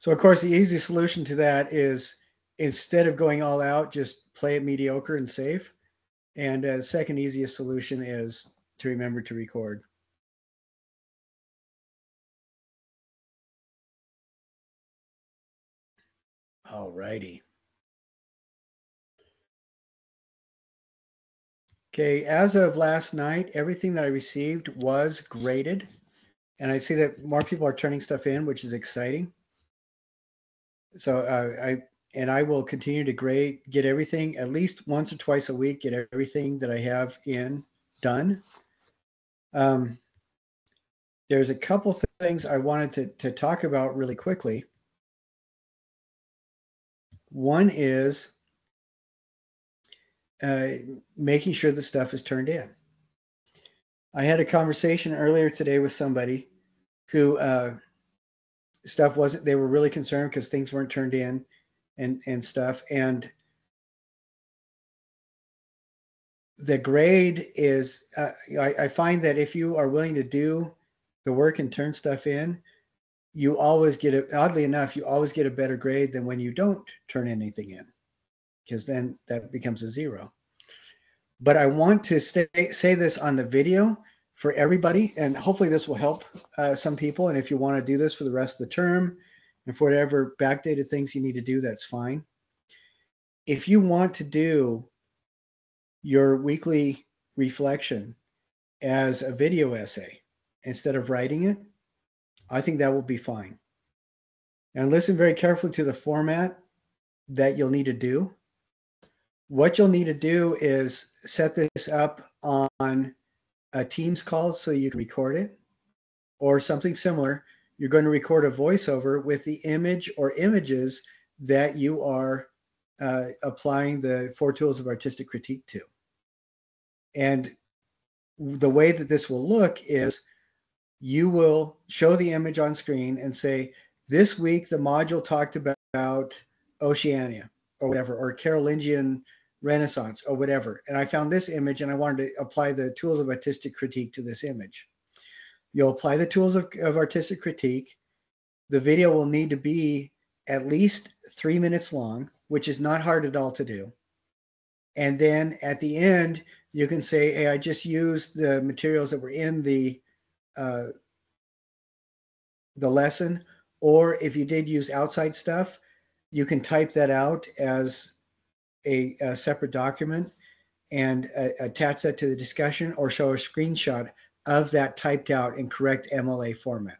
So of course, the easy solution to that is instead of going all out, just play it mediocre and safe. And the second easiest solution is to remember to record. All righty. Okay, as of last night, everything that I received was graded. And I see that more people are turning stuff in, which is exciting. So I will continue to get everything at least once or twice a week, get everything that I have in done. There's a couple things I wanted to talk about really quickly. One is making sure the stuff is turned in. I had a conversation earlier today with somebody who stuff wasn't, they were really concerned because things weren't turned in and stuff. And the grade is, I find that if you are willing to do the work and turn stuff in, you always get it. Oddly enough, you always get a better grade than when you don't turn anything in, because then that becomes a 0. But I want to say this on the video for everybody, and hopefully this will help some people. And if you want to do this for the rest of the term and for whatever backdated things you need to do, that's fine. If you want to do your weekly reflection as a video essay instead of writing it, I think that will be fine. And listen very carefully to the format that you'll need to do. What you'll need to do is set this up on a Teams call so you can record it, or something similar. You're going to record a voiceover with the image or images that you are applying the 4 tools of artistic critique to. And the way that this will look is you will show the image on screen and say, this week the module talked about Oceania or whatever, or Carolingian Renaissance or whatever. And I found this image and I wanted to apply the tools of artistic critique to this image. You'll apply the tools of artistic critique. The video will need to be at least 3 minutes long, which is not hard at all to do. And then at the end, you can say, hey, I just used the materials that were in the lesson. Or if you did use outside stuff, you can type that out as a separate document and attach that to the discussion, or show a screenshot of that typed out in correct MLA format.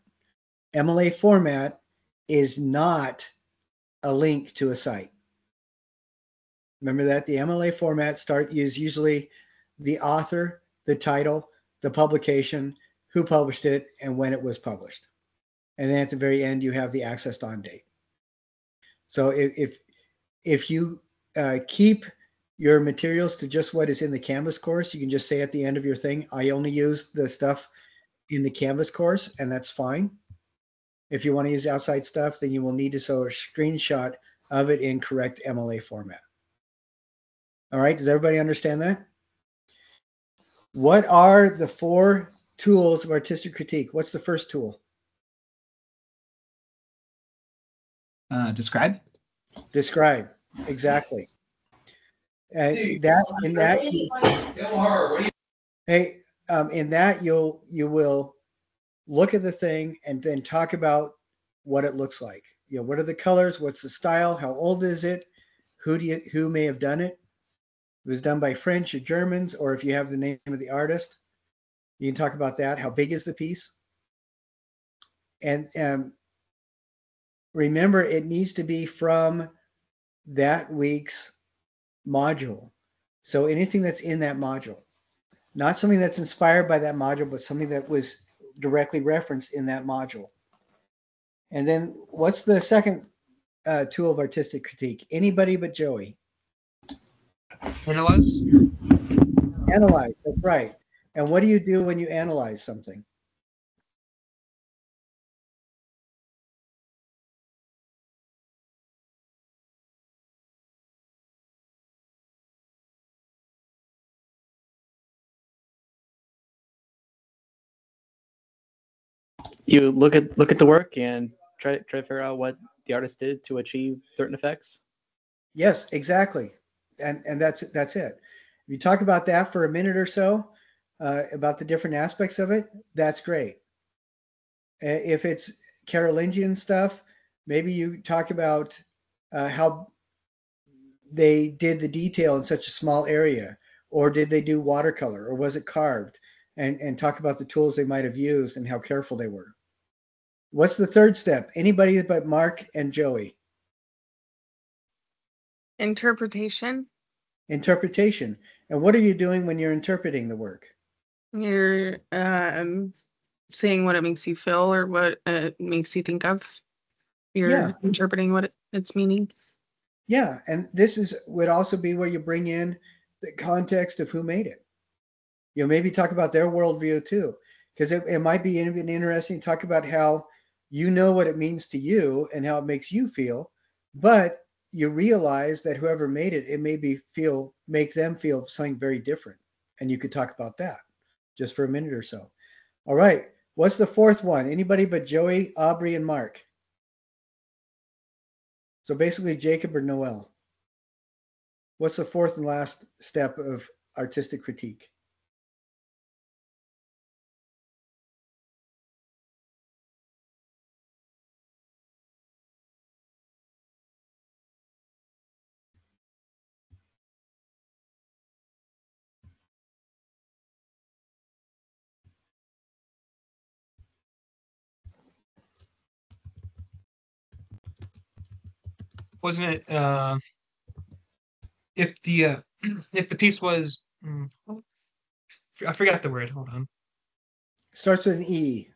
MLA format is not a link to a site. Remember that the MLA format is usually the author, the title, the publication, who published it, and when it was published. And then at the very end, you have the accessed on date. So if you keep your materials to just what is in the Canvas course, you can just say at the end of your thing, I only use the stuff in the Canvas course, and that's fine. If you want to use outside stuff, then you will need to show a screenshot of it in correct MLA format. All right, does everybody understand that? What are the 4 tools of artistic critique? What's the first tool? Describe. Describe, exactly. In that you will look at the thing and then talk about what it looks like. You know, what are the colors? What's the style? How old is it? Who may have done it? It was done by French or Germans, or if you have the name of the artist, you can talk about that. How big is the piece? And remember, it needs to be from that week's module. So anything that's in that module, not something that's inspired by that module, but something that was directly referenced in that module. And then what's the second tool of artistic critique? Anybody but Joey. Analyze. Analyze, that's right. And what do you do when you analyze something? You look at the work and try to figure out what the artist did to achieve certain effects. Yes, exactly. And that's it. If you talk about that for a minute or so, about the different aspects of it, that's great. If it's Carolingian stuff, maybe you talk about how they did the detail in such a small area, or did they do watercolor, or was it carved, and talk about the tools they might have used and how careful they were. What's the third step? Anybody but Mark and Joey. Interpretation. Interpretation. And what are you doing when you're interpreting the work? You're saying what it makes you feel or what it makes you think of. You're interpreting what its meaning. Yeah, and would also be where you bring in the context of who made it. You know, maybe talk about their worldview too, because it might be even interesting to talk about how you know what it means to you and how it makes you feel, but you realize that whoever made it, it make them feel something very different, and you could talk about that just for a minute or so. All right, what's the fourth one? Anybody but Joey, Aubrey, and Mark. So basically, Jacob or Noel. What's the fourth and last step of artistic critique? Wasn't it if the if the piece was I forgot the word. Hold on. Starts with an E.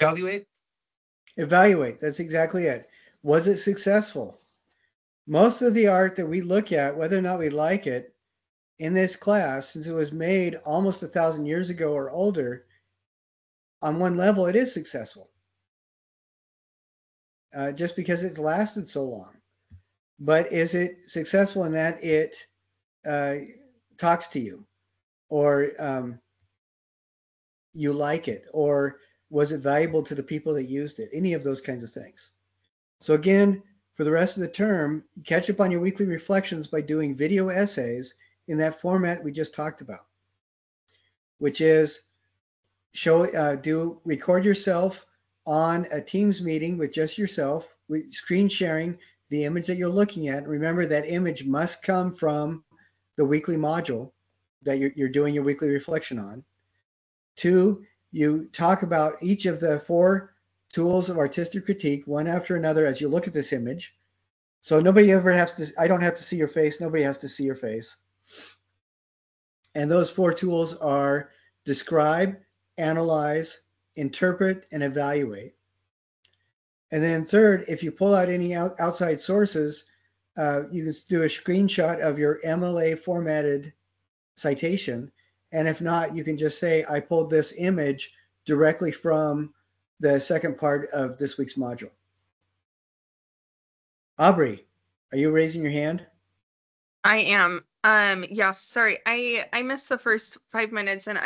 Evaluate. Evaluate. That's exactly it. Was it successful? Most of the art that we look at, whether or not we like it, in this class, since it was made almost 1,000 years ago or older, on one level, it is successful. Just because it's lasted so long. But is it successful in that it talks to you, or you like it, or was it valuable to the people that used it? Any of those kinds of things. So again, for the rest of the term, catch up on your weekly reflections by doing video essays in that format we just talked about, which is record yourself on a Teams meeting with just yourself, screen sharing the image that you're looking at. Remember, that image must come from the weekly module that you're doing your weekly reflection on. 2, you talk about each of the 4 tools of artistic critique one after another as you look at this image. So nobody ever has to, I don't have to see your face. Nobody has to see your face. And those 4 tools are describe, analyze, interpret, and evaluate. And then third, if you pull out any outside sources, you can do a screenshot of your MLA formatted citation. And if not, you can just say, I pulled this image directly from the second part of this week's module. Aubrey, are you raising your hand? I am. Yeah, sorry. I missed the first 5 minutes, and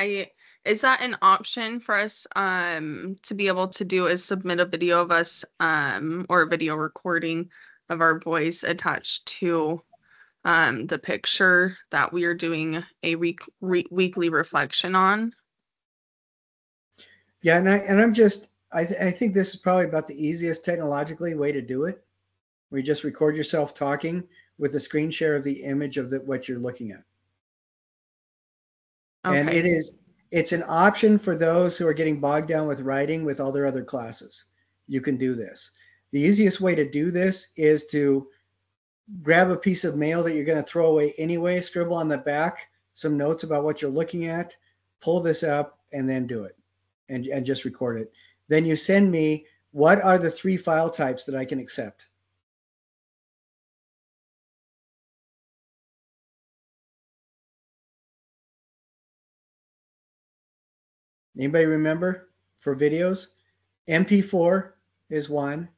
is that an option for us to be able to do, is submit a video of us or a video recording of our voice attached to the picture that we are doing a weekly reflection on? Yeah, I think this is probably about the easiest technologically way to do it, where you just record yourself talking with a screen share of the image of what you're looking at. Okay. And it's an option for those who are getting bogged down with writing with all their other classes. You can do this. The easiest way to do this is to grab a piece of mail that you're going to throw away anyway, scribble on the back some notes about what you're looking at, pull this up, and then do it, and just record it. Then you send me, what are the 3 file types that I can accept? Anybody remember for videos? MP4 is 1,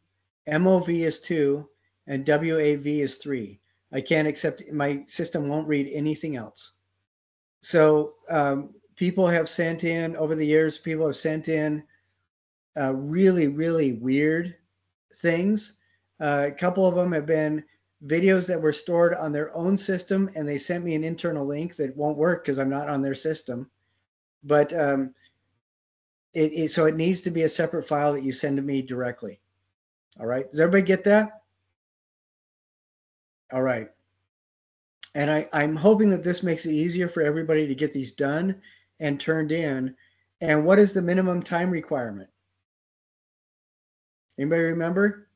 MOV is 2, and WAV is 3. I can't accept, my system won't read anything else. So people have sent in, over the years, people have sent in really, really weird things. A couple of them have been videos that were stored on their own system, and they sent me an internal link that won't work because I'm not on their system. But so it needs to be a separate file that you send to me directly. All right. Does everybody get that? All right. And I'm hoping that this makes it easier for everybody to get these done and turned in. And what is the minimum time requirement? Anybody remember?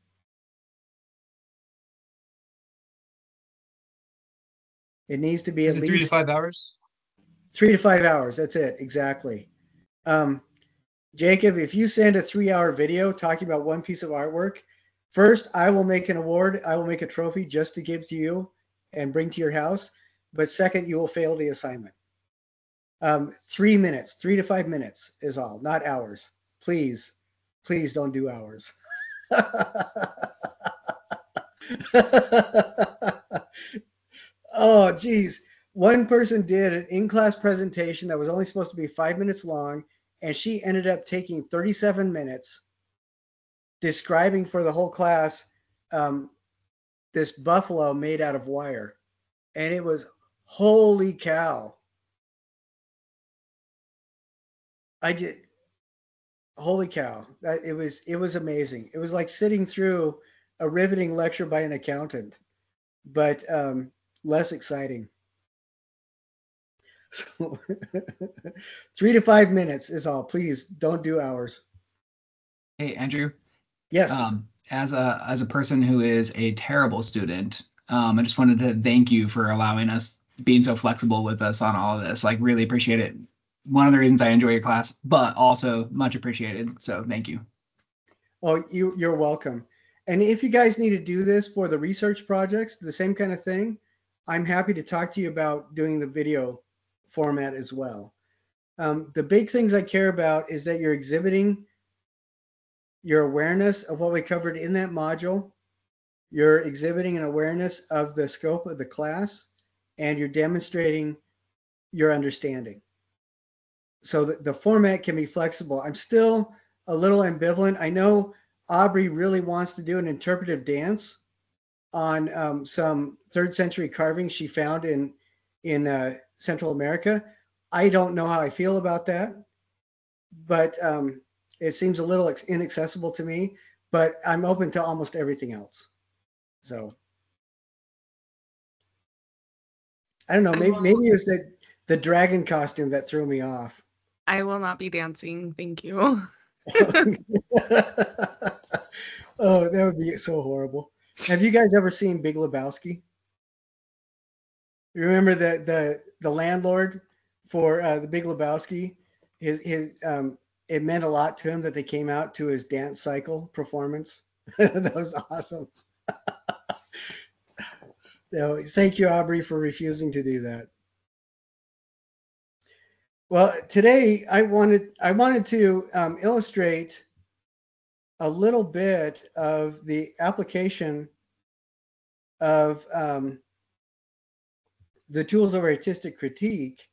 It needs to be Is at it 3 to least 5 hours? 3 to 5 hours. That's it. Exactly. Jacob, if you send a 3-hour video talking about one piece of artwork, first, I will make an award. I will make a trophy just to give to you and bring to your house. But second, you will fail the assignment. 3 minutes, 3 to 5 minutes is all, not hours. Please, please don't do hours. Oh, geez. One person did an in-class presentation that was only supposed to be 5 minutes long, and she ended up taking 37 minutes describing for the whole class this buffalo made out of wire. And it was, holy cow. Holy cow. It was amazing. It was like sitting through a riveting lecture by an accountant, but less exciting. So 3 to 5 minutes is all. Please don't do hours. Hey, Andrew. Yes. As a person who is a terrible student, I just wanted to thank you for allowing us, being so flexible with us on all of this. Like, really appreciate it. One of the reasons I enjoy your class, but also much appreciated. So thank you. Oh, you're welcome. And if you guys need to do this for the research projects, the same kind of thing, I'm happy to talk to you about doing the video format as well. The big things I care about is that you're exhibiting your awareness of what we covered in that module. You're exhibiting an awareness of the scope of the class, and you're demonstrating your understanding. So the format can be flexible. I'm still a little ambivalent. I know Aubrey really wants to do an interpretive dance on some 3rd century carvings she found in Central America. I don't know how I feel about that, but it seems a little inaccessible to me, but I'm open to almost everything else. So I don't know, maybe it was the dragon costume that threw me off. I will not be dancing. Thank you. Oh, that would be so horrible. Have you guys ever seen Big Lebowski? You remember the landlord for the Big Lebowski? His it meant a lot to him that they came out to his dance cycle performance. That was awesome. No, thank you, Aubrey, for refusing to do that. Well, today I wanted to illustrate a little bit of the application of the tools of artistic critique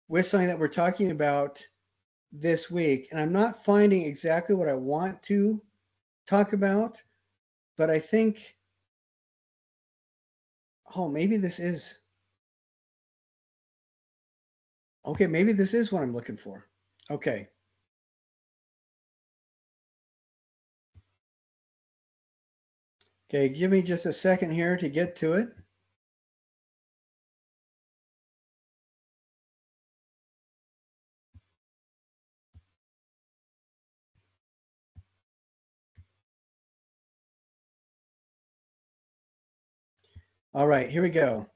with something that we're talking about this week. And I'm not finding exactly what I want to talk about, but I think, oh, maybe this is, okay, maybe this is what I'm looking for. Okay. Okay, give me just a second here to get to it. All right, here we go.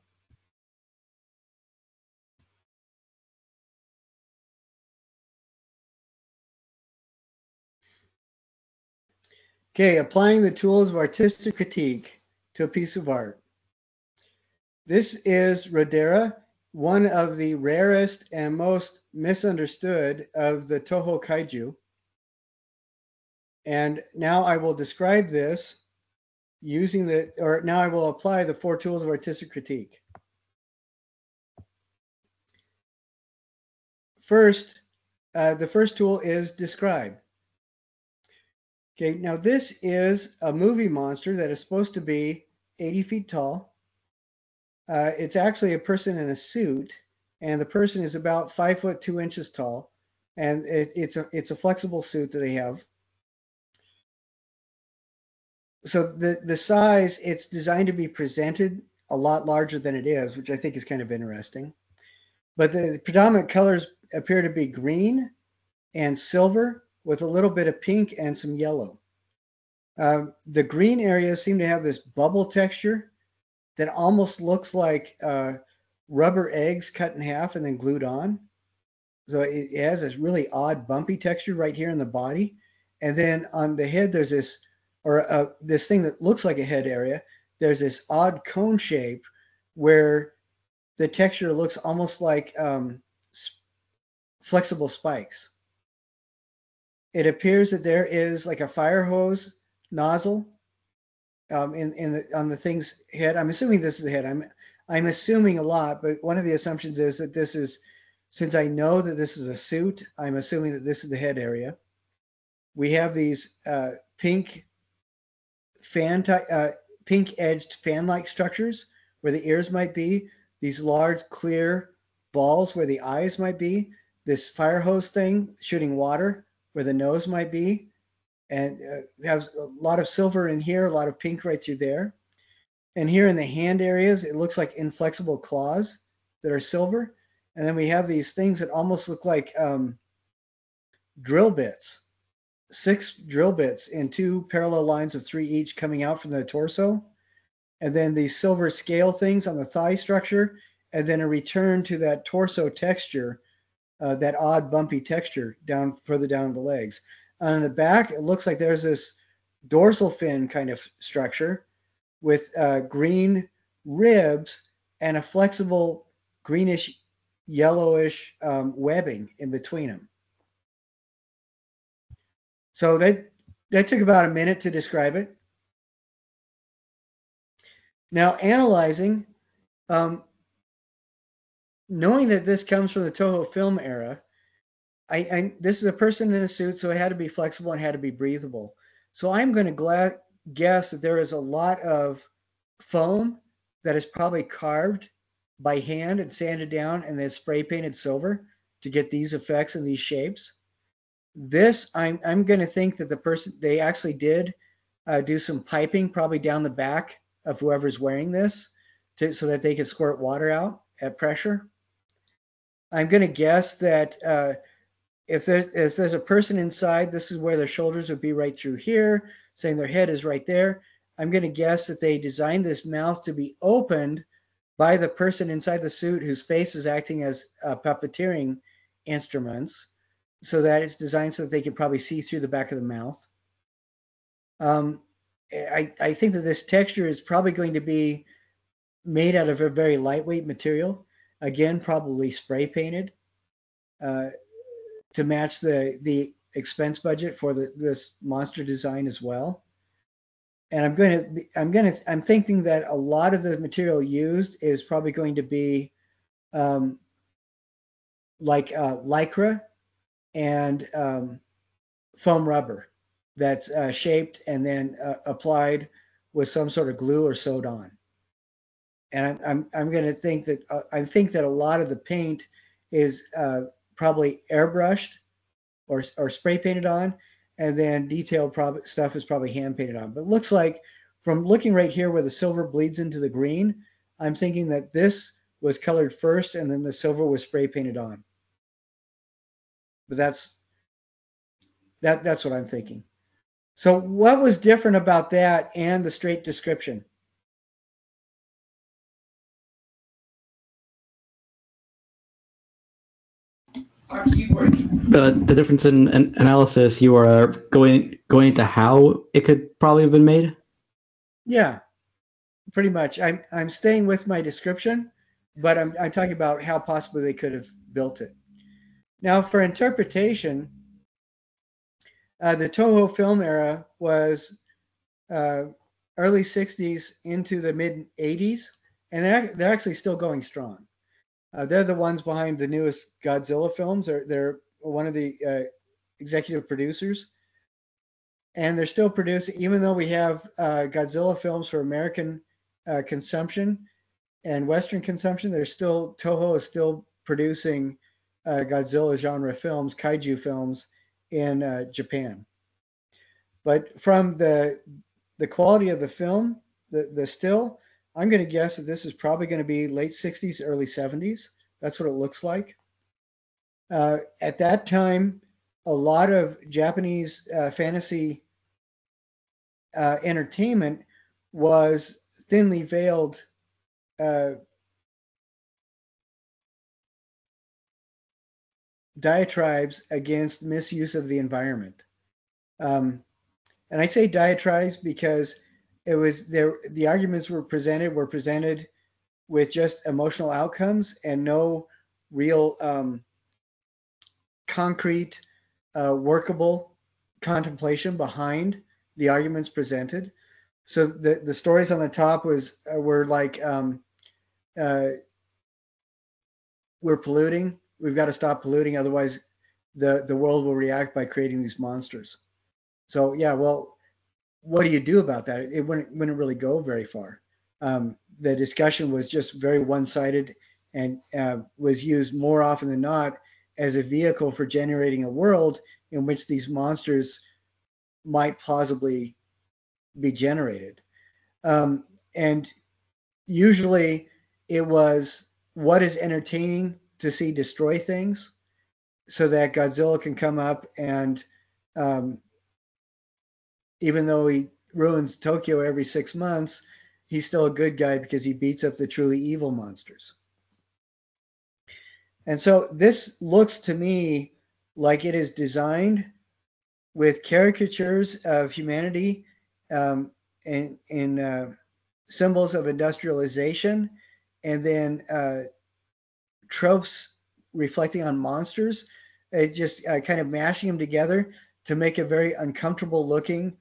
Okay, applying the tools of artistic critique to a piece of art. This is Rodera, one of the rarest and most misunderstood of the Toho kaiju. And now I will describe this using now I will apply the 4 tools of artistic critique. First, the first tool is describe. Okay, now this is a movie monster that is supposed to be 80 feet tall. It's actually a person in a suit, and the person is about 5 foot 2 inches tall, and it's a flexible suit that they have. So the size, it's designed to be presented a lot larger than it is, which I think is kind of interesting. But the predominant colors appear to be green and silver with a little bit of pink and some yellow. The green areas seem to have this bubble texture that almost looks like rubber eggs cut in half and then glued on. So it has this really odd bumpy texture right here in the body. And then on the head, there's this, this thing that looks like a head area. There's this odd cone shape where the texture looks almost like flexible spikes. It appears that there is like a fire hose nozzle on the thing's head. I'm assuming this is the head. I'm assuming a lot, but one of the assumptions is that this is, since I know that this is a suit, I'm assuming that this is the head area. We have these pink edged fan-like structures where the ears might be, these large clear balls where the eyes might be, this fire hose thing shooting water where the nose might be, and has a lot of silver in here, a lot of pink right through there. And here in the hand areas, it looks like inflexible claws that are silver. And then we have these things that almost look like drill bits, 6 drill bits in 2 parallel lines of 3 each coming out from the torso. And then these silver scale things on the thigh structure, and then a return to that torso texture, that odd bumpy texture further down the legs. On the back, it looks like there's this dorsal fin kind of structure with green ribs and a flexible greenish, yellowish webbing in between them. So that took about a minute to describe it. Now, analyzing, knowing that this comes from the Toho film era, this is a person in a suit, so it had to be flexible and had to be breathable. So I'm going to guess that there is a lot of foam that is probably carved by hand and sanded down and then spray painted silver to get these effects and these shapes. This, I'm going to think that they actually did do some piping probably down the back of whoever's wearing this so that they could squirt water out at pressure. I'm going to guess that if there's a person inside, this is where their shoulders would be right through here, saying their head is right there. I'm going to guess that they designed this mouth to be opened by the person inside the suit whose face is acting as puppeteering instruments, so that it's designed so that they can probably see through the back of the mouth. I think that this texture is probably going to be made out of a very lightweight material. Again, probably spray painted to match the expense budget for this monster design as well. And I'm thinking that a lot of the material used is probably going to be like lycra and foam rubber that's shaped and then applied with some sort of glue or sewed on. And I'm going to think that I think that a lot of the paint is probably airbrushed or spray painted on, and then detailed stuff is probably hand painted on. But it looks like, from looking right here where the silver bleeds into the green, I'm thinking that this was colored first and then the silver was spray painted on. But that's what I'm thinking. So what was different about that and the straight description? The difference in analysis, you are going into how it could probably have been made. Yeah, pretty much. I'm staying with my description, but I'm talking about how possibly they could have built it. Now, for interpretation, the Toho film era was uh, early 60s into the mid 80s, and they're actually still going strong. They're the ones behind the newest Godzilla films. They're one of the executive producers, and they're still producing. Even though we have Godzilla films for American consumption and Western consumption, there's still Toho is still producing Godzilla genre films, kaiju films in Japan. But from the quality of the film, the still, I'm going to guess that this is probably going to be late 60s, early 70s. That's what it looks like. At that time, a lot of Japanese fantasy entertainment was thinly veiled diatribes against misuse of the environment. And I say diatribes because it was there. The arguments were presented with just emotional outcomes and no real concrete, workable contemplation behind the arguments presented. So the stories on the top were like we're polluting. We've got to stop polluting, otherwise the world will react by creating these monsters. So yeah, well, what do you do about that? It wouldn't really go very far. The discussion was just very one-sided and was used more often than not as a vehicle for generating a world in which these monsters might plausibly be generated. And usually it was what is entertaining to see destroy things so that Godzilla can come up and even though he ruins Tokyo every 6 months, he's still a good guy because he beats up the truly evil monsters. And so this looks to me like it is designed with caricatures of humanity in symbols of industrialization, and then tropes reflecting on monsters. It just kind of mashing them together to make a very uncomfortable looking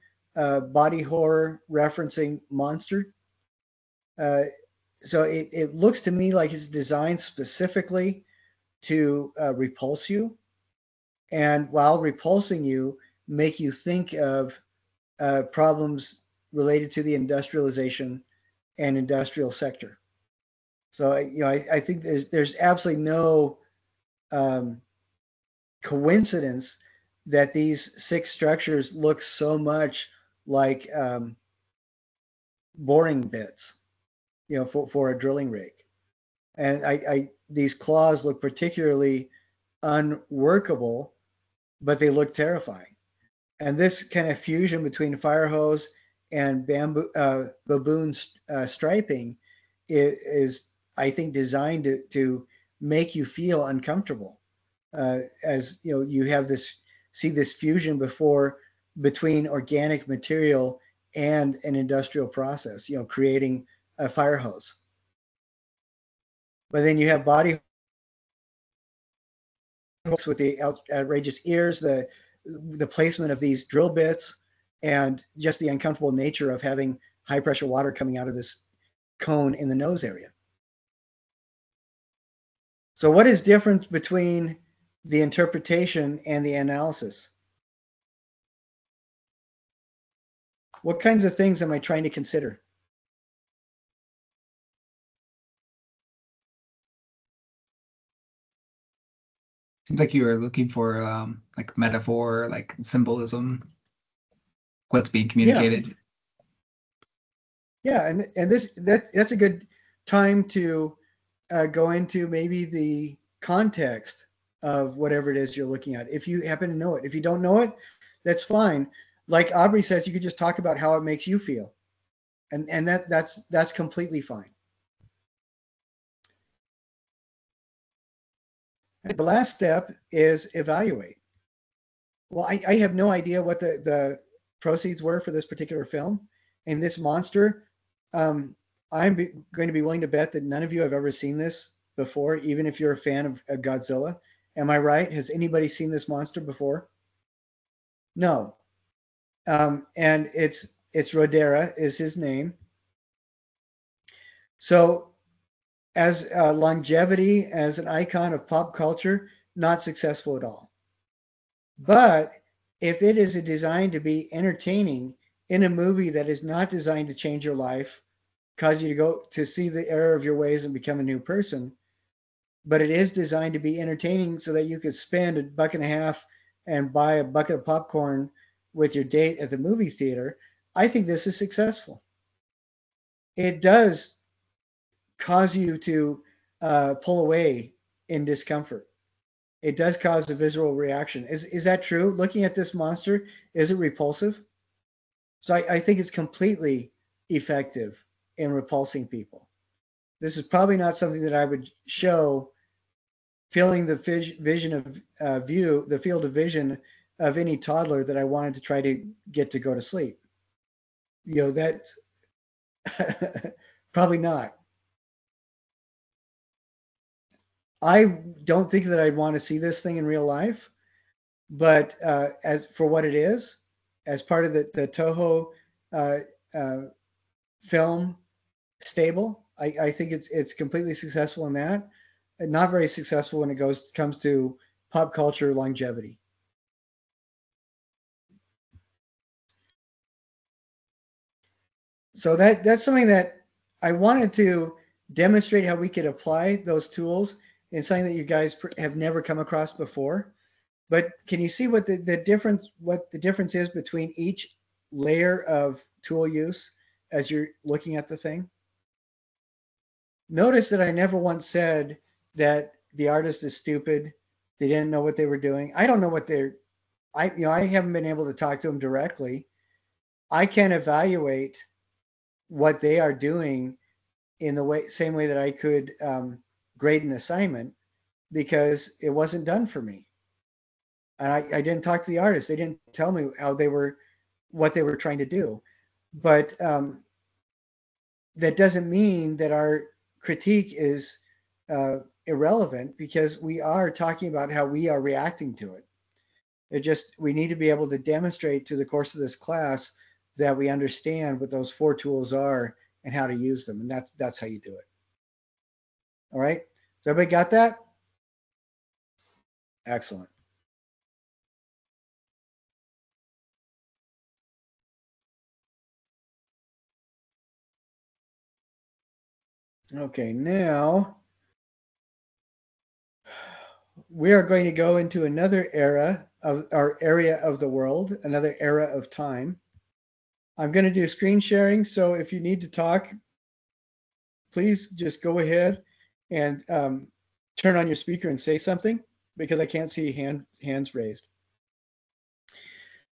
body horror referencing monster. So it looks to me like it's designed specifically to repulse you, and while repulsing you, make you think of problems related to the industrialization and industrial sector. So I think there's absolutely no coincidence that these six structures look so much like boring bits, for a drilling rig. And these claws look particularly unworkable, but they look terrifying. And this kind of fusion between fire hose and baboon striping is, I think, designed to make you feel uncomfortable. As you have see this fusion between organic material and an industrial process, creating a fire hose. But then you have body hooks with the outrageous ears, the placement of these drill bits, and just the uncomfortable nature of having high pressure water coming out of this cone in the nose area. So what is different between the interpretation and the analysis? What kinds of things am I trying to consider? Seems like you were looking for like metaphor, like symbolism, what's being communicated. Yeah, and that's a good time to go into maybe the context of whatever it is you're looking at, if you happen to know it. If you don't know it, that's fine. Like Aubrey says, you could just talk about how it makes you feel, and that's completely fine. The last step is evaluate. Well, I have no idea what the proceeds were for this particular film. And this monster, I'm going to be willing to bet that none of you have ever seen this before, even if you're a fan of Godzilla. Am I right? Has anybody seen this monster before? No. And it's Rodera is his name. So as longevity, as an icon of pop culture, not successful at all. But if it is designed to be entertaining in a movie that is not designed to change your life, cause you to go to see the error of your ways and become a new person, but it is designed to be entertaining so that you could spend $1.50 and buy a bucket of popcorn with your date at the movie theater, I think this is successful. It does cause you to pull away in discomfort. It does cause a visual reaction. Is that true? Looking at this monster, is it repulsive? So I think it's completely effective in repulsing people. This is probably not something that I would show filling the vision of view, the field of vision of any toddler that I wanted to try to get to go to sleep. You know, that's probably not. I don't think that I'd want to see this thing in real life, but as for what it is, as part of the Toho film stable, I think it's completely successful in that, and not very successful when it comes to pop culture longevity. So that's something that I wanted to demonstrate how we could apply those tools in something that you guys have never come across before. But can you see what the difference is between each layer of tool use as you're looking at the thing? Notice that I never once said that the artist is stupid. They didn't know what they were doing. I don't know what I haven't been able to talk to them directly. I can't evaluate what they are doing in the same way that I could grade an assignment, because it wasn't done for me. And I didn't talk to the artist. They didn't tell me what they were trying to do. But that doesn't mean that our critique is irrelevant, because we are talking about how we are reacting to it. We need to be able to demonstrate through the course of this class that we understand what those 4 tools are and how to use them. And that's how you do it. All right. So everybody got that? Excellent. Okay, now we are going to go into another era of our area of the world, another era of time. I'm going to do screen sharing, so if you need to talk, please just go ahead and turn on your speaker and say something, because I can't see hands raised.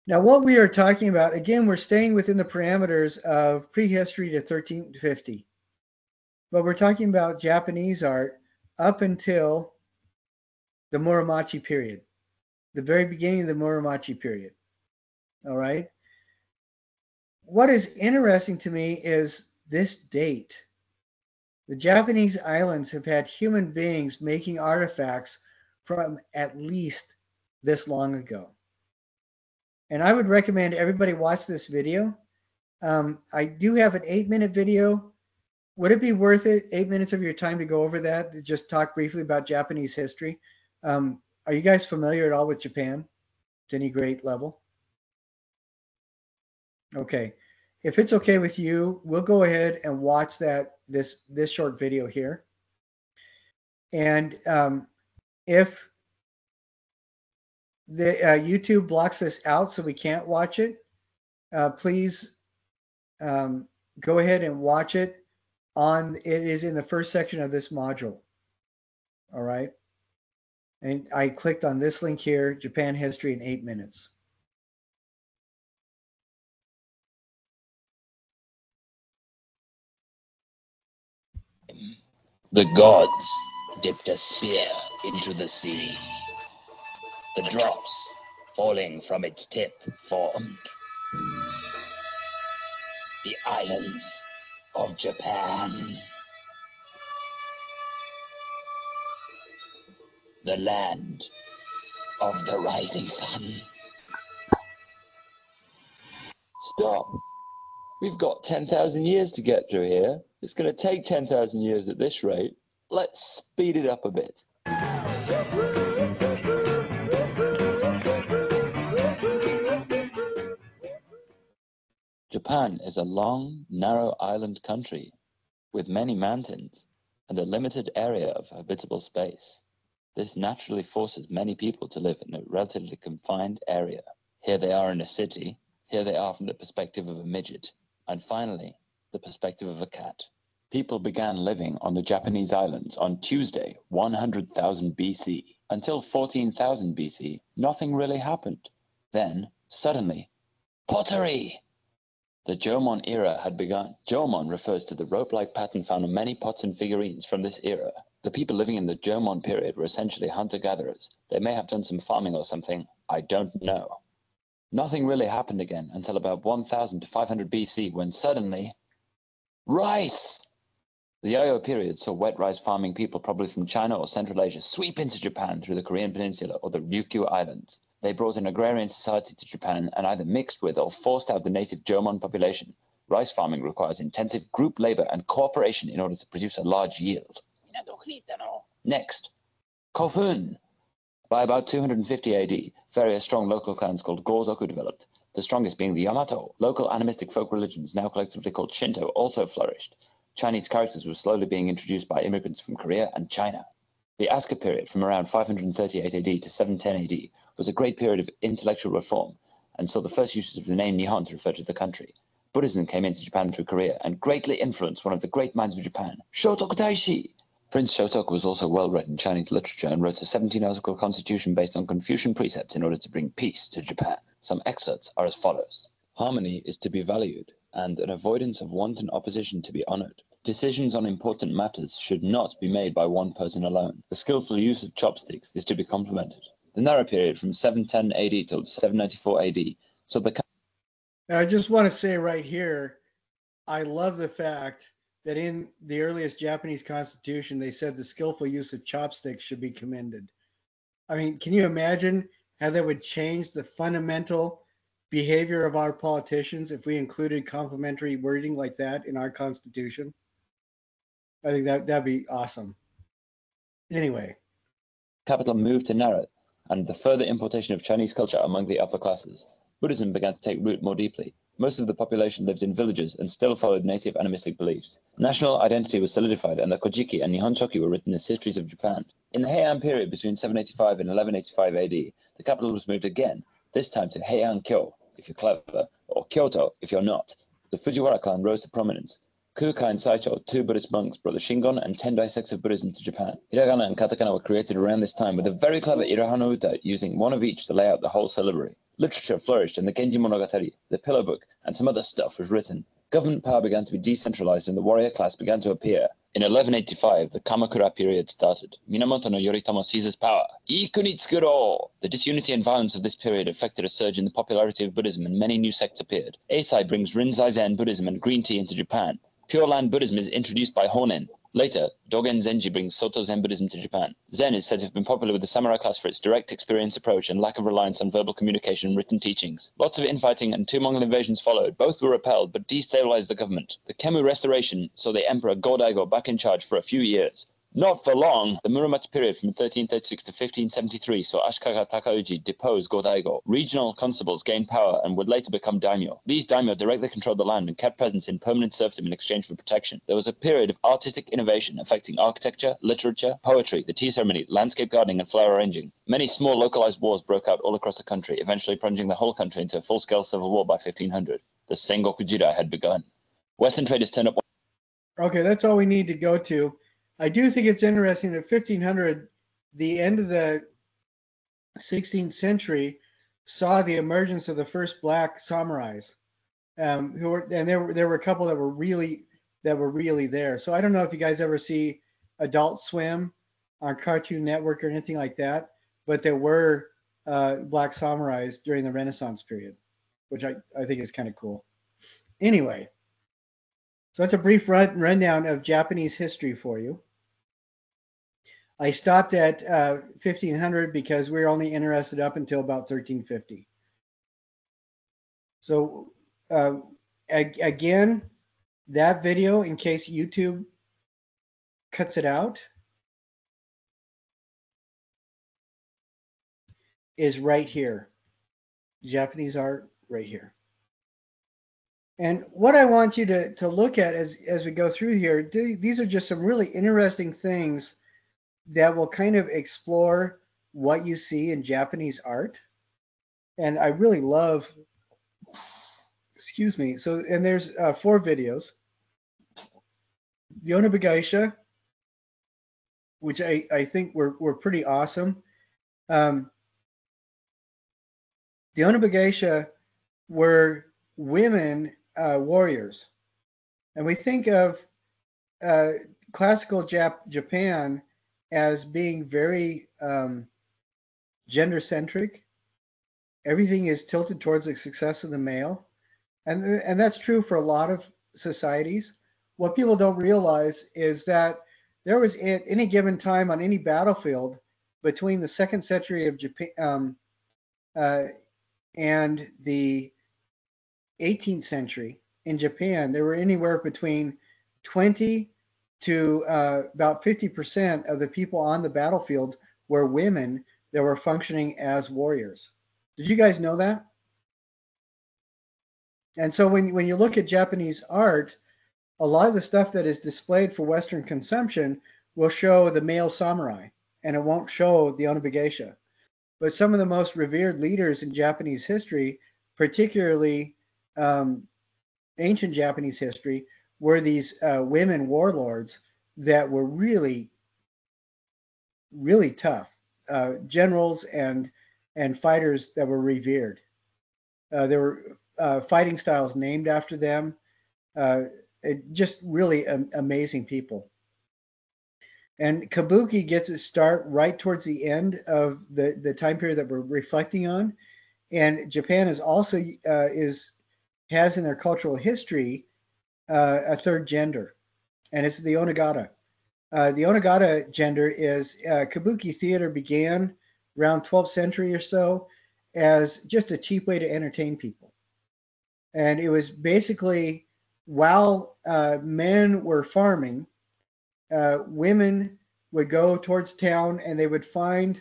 Now, what we are talking about, again, we're staying within the parameters of prehistory to 1350. But we're talking about Japanese art up until the Muromachi period, the very beginning of the Muromachi period. All right. What is interesting to me is this date. The Japanese islands have had human beings making artifacts from at least this long ago. And I would recommend everybody watch this video. I do have an 8-minute video. Would it be worth it, 8 minutes of your time, to go over that, to just talk briefly about Japanese history? Are you guys familiar at all with Japan to any great level? Okay. If it's okay with you, we'll go ahead and watch this short video here. And if the YouTube blocks this out so we can't watch it, please go ahead and watch it. It is in the first section of this module. All right. And I clicked on this link here, Japan History in 8 minutes. The gods dipped a spear into the sea. The drops falling from its tip formed the islands of Japan. The land of the rising sun. Stop. We've got 10,000 years to get through here. It's going to take 10,000 years at this rate. Let's speed it up a bit. Japan is a long, narrow island country with many mountains and a limited area of habitable space. This naturally forces many people to live in a relatively confined area. Here they are in a city, here they are from the perspective of a midget, and finally, the perspective of a cat. People began living on the Japanese islands on Tuesday, 100,000 BC. Until 14,000 BC, nothing really happened. Then, suddenly, pottery! The Jomon era had begun. Jomon refers to the rope-like pattern found on many pots and figurines from this era. The people living in the Jomon period were essentially hunter-gatherers. They may have done some farming or something. I don't know. Nothing really happened again until about 1000 to 500 BC when suddenly... rice! The Yayoi period saw wet rice farming people probably from China or Central Asia sweep into Japan through the Korean peninsula or the Ryukyu Islands. They brought an agrarian society to Japan and either mixed with or forced out the native Jomon population. Rice farming requires intensive group labor and cooperation in order to produce a large yield. Next, Kofun. By about 250 AD, various strong local clans called Gozoku developed, the strongest being the Yamato. Local animistic folk religions, now collectively called Shinto, also flourished. Chinese characters were slowly being introduced by immigrants from Korea and China. The Asuka period, from around 538 AD to 710 AD, was a great period of intellectual reform, and saw the first uses of the name Nihon to refer to the country. Buddhism came into Japan through Korea, and greatly influenced one of the great minds of Japan, Shotoku Daishi. Prince Shotoku was also well read in Chinese literature and wrote a 17-article constitution based on Confucian precepts in order to bring peace to Japan. Some excerpts are as follows. Harmony is to be valued, and an avoidance of wanton opposition to be honored. Decisions on important matters should not be made by one person alone. The skillful use of chopsticks is to be complimented. The Nara period from 710 AD till 794 AD saw the... Now, I just want to say right here, I love the fact that in the earliest Japanese constitution, they said the skillful use of chopsticks should be commended. I mean, can you imagine how that would change the fundamental behavior of our politicians if we included complimentary wording like that in our constitution? I think that'd be awesome. Anyway. Capital moved to Nara, and the further importation of Chinese culture among the upper classes. Buddhism began to take root more deeply. Most of the population lived in villages and still followed native animistic beliefs. National identity was solidified, and the Kojiki and Nihon Shoki were written as histories of Japan. In the Heian period between 785 and 1185 AD, the capital was moved again, this time to Heian-kyo, if you're clever, or Kyoto, if you're not. The Fujiwara clan rose to prominence. Kukai and Saicho, two Buddhist monks, brought the Shingon and Tendai sects of Buddhism to Japan. Hiragana and Katakana were created around this time with a very clever Irahano Utai, using one of each to lay out the whole syllabary. Literature flourished, and the Genji Monogatari, the Pillow Book, and some other stuff was written. Government power began to be decentralized, and the warrior class began to appear. In 1185, the Kamakura period started. Minamoto no Yoritomo seizes power. Ikuni tsukuro! The disunity and violence of this period affected a surge in the popularity of Buddhism, and many new sects appeared. Eisai brings Rinzai Zen Buddhism and green tea into Japan. Pure Land Buddhism is introduced by Honen. Later, Dogen Zenji brings Soto Zen Buddhism to Japan. Zen is said to have been popular with the samurai class for its direct experience approach and lack of reliance on verbal communication and written teachings. Lots of infighting and 2 Mongol invasions followed. Both were repelled, but destabilized the government. The Kemu Restoration saw the Emperor Go-Daigo back in charge for a few years. Not for long. The Muromachi period from 1336 to 1573 saw Ashikaga Takauji depose Go-Daigo. Regional constables gained power and would later become daimyo. These daimyo directly controlled the land and kept presence in permanent serfdom in exchange for protection. There was a period of artistic innovation affecting architecture, literature, poetry, the tea ceremony, landscape gardening, and flower arranging. Many small localized wars broke out all across the country, eventually plunging the whole country into a full-scale civil war by 1500. The Sengoku Jidai had begun. Western traders turned up... Okay, that's all we need to go to. I do think it's interesting that 1500, the end of the 16th century, saw the emergence of the first black samurais, there were a couple that were really there. So I don't know if you guys ever see Adult Swim, on Cartoon Network or anything like that, but there were black samurais during the Renaissance period, which I think is kind of cool. Anyway, so that's a brief rundown of Japanese history for you. I stopped at 1500 because we were only interested up until about 1350. So again, that video, in case YouTube cuts it out, is right here. Japanese art right here. And what I want you to look at as we go through here, these are just some really interesting things that will kind of explore what you see in Japanese art. And I really love, excuse me, so, and there's 4 videos. The Onobugaisha, which I think were pretty awesome. The Onobugaisha were women warriors. And we think of classical Japan as being very gender-centric. Everything is tilted towards the success of the male. And that's true for a lot of societies. What people don't realize is that there was at any given time on any battlefield between the 2nd century of Japan and the 18th century in Japan, there were anywhere between 20 to about 50% of the people on the battlefield were women that were functioning as warriors. Did you guys know that? And so when you look at Japanese art, a lot of the stuff that is displayed for Western consumption will show the male samurai, and it won't show the Onobugaisha. But some of the most revered leaders in Japanese history, particularly ancient Japanese history, were these women warlords that were really, really tough generals and fighters that were revered. There were fighting styles named after them. Just really amazing people. And Kabuki gets its start right towards the end of the time period that we're reflecting on. And Japan is also has in their cultural history a 3rd gender, and it's the Onagata. The Onagata gender is Kabuki theater began around 12th century or so as just a cheap way to entertain people. And it was basically while men were farming, women would go towards town and they would find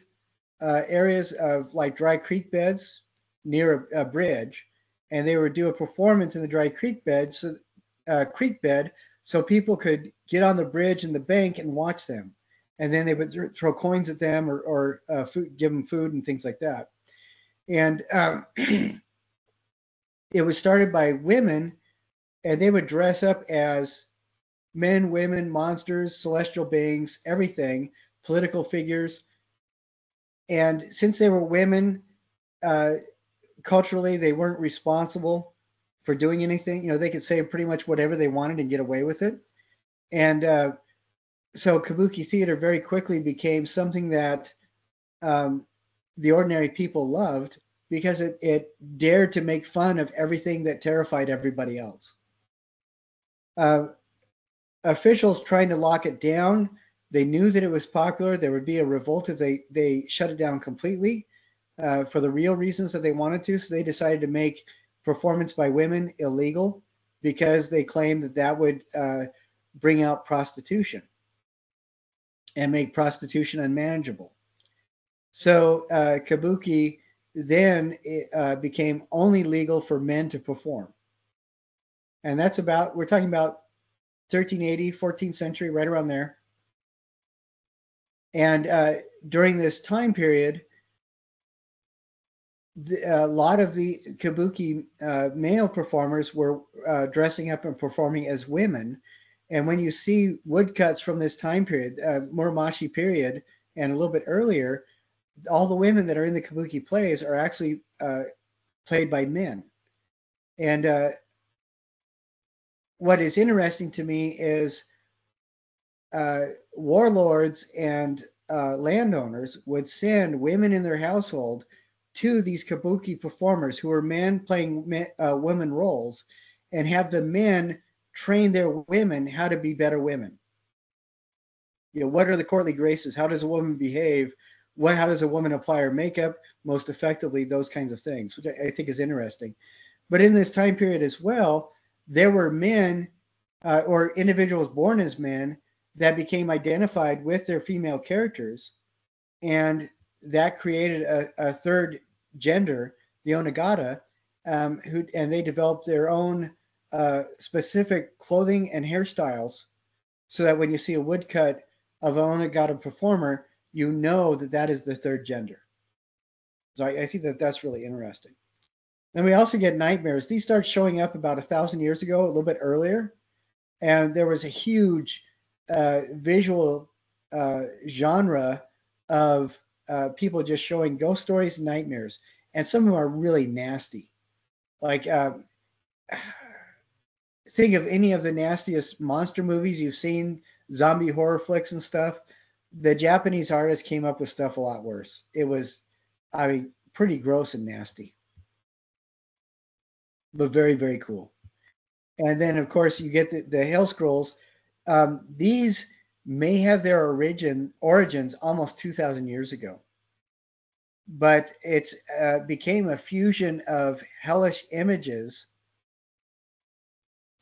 areas of like dry creek beds near a bridge, and they would do a performance in the dry creek bed, so people could get on the bridge and the bank and watch them. And then they would throw coins at them or give them food and things like that. And it was started by women, and they would dress up as men, women, monsters, celestial beings, everything, political figures. And since they were women, culturally, they weren't responsible for doing anything. You know, they could say pretty much whatever they wanted and get away with it. And so Kabuki theater very quickly became something that the ordinary people loved because it dared to make fun of everything that terrified everybody else. Officials trying to lock it down, they knew that it was popular. There would be a revolt if they shut it down completely for the real reasons that they wanted to. So they decided to make performance by women illegal because they claimed that would bring out prostitution and make prostitution unmanageable. So Kabuki then became only legal for men to perform. And that's about, we're talking about 1380, 14th century, right around there. And during this time period, a lot of the Kabuki male performers were dressing up and performing as women. And when you see woodcuts from this time period, Muromachi period, and a little bit earlier, all the women that are in the Kabuki plays are actually played by men. And what is interesting to me is warlords and landowners would send women in their household to these kabuki performers who were men playing women roles, and have the men train their women how to be better women. You know, what are the courtly graces? How does a woman behave? How does a woman apply her makeup most effectively? Those kinds of things, which I think is interesting. But in this time period as well, there were men or individuals born as men that became identified with their female characters, and that created a third gender, the Onagata, and they developed their own specific clothing and hairstyles, so that when you see a woodcut of an Onagata performer, you know that that is the third gender. So I think that that's really interesting. Then we also get nightmares. These start showing up about 1,000 years ago, a little bit earlier, and there was a huge visual genre of people just showing ghost stories and nightmares, and some of them are really nasty. Like think of any of the nastiest monster movies you've seen, zombie horror flicks and stuff. The Japanese artists came up with stuff a lot worse. It was, I mean, pretty gross and nasty, but very, very cool. And then, of course, you get the Hill Scrolls. These may have their origins almost 2,000 years ago, but it's became a fusion of hellish images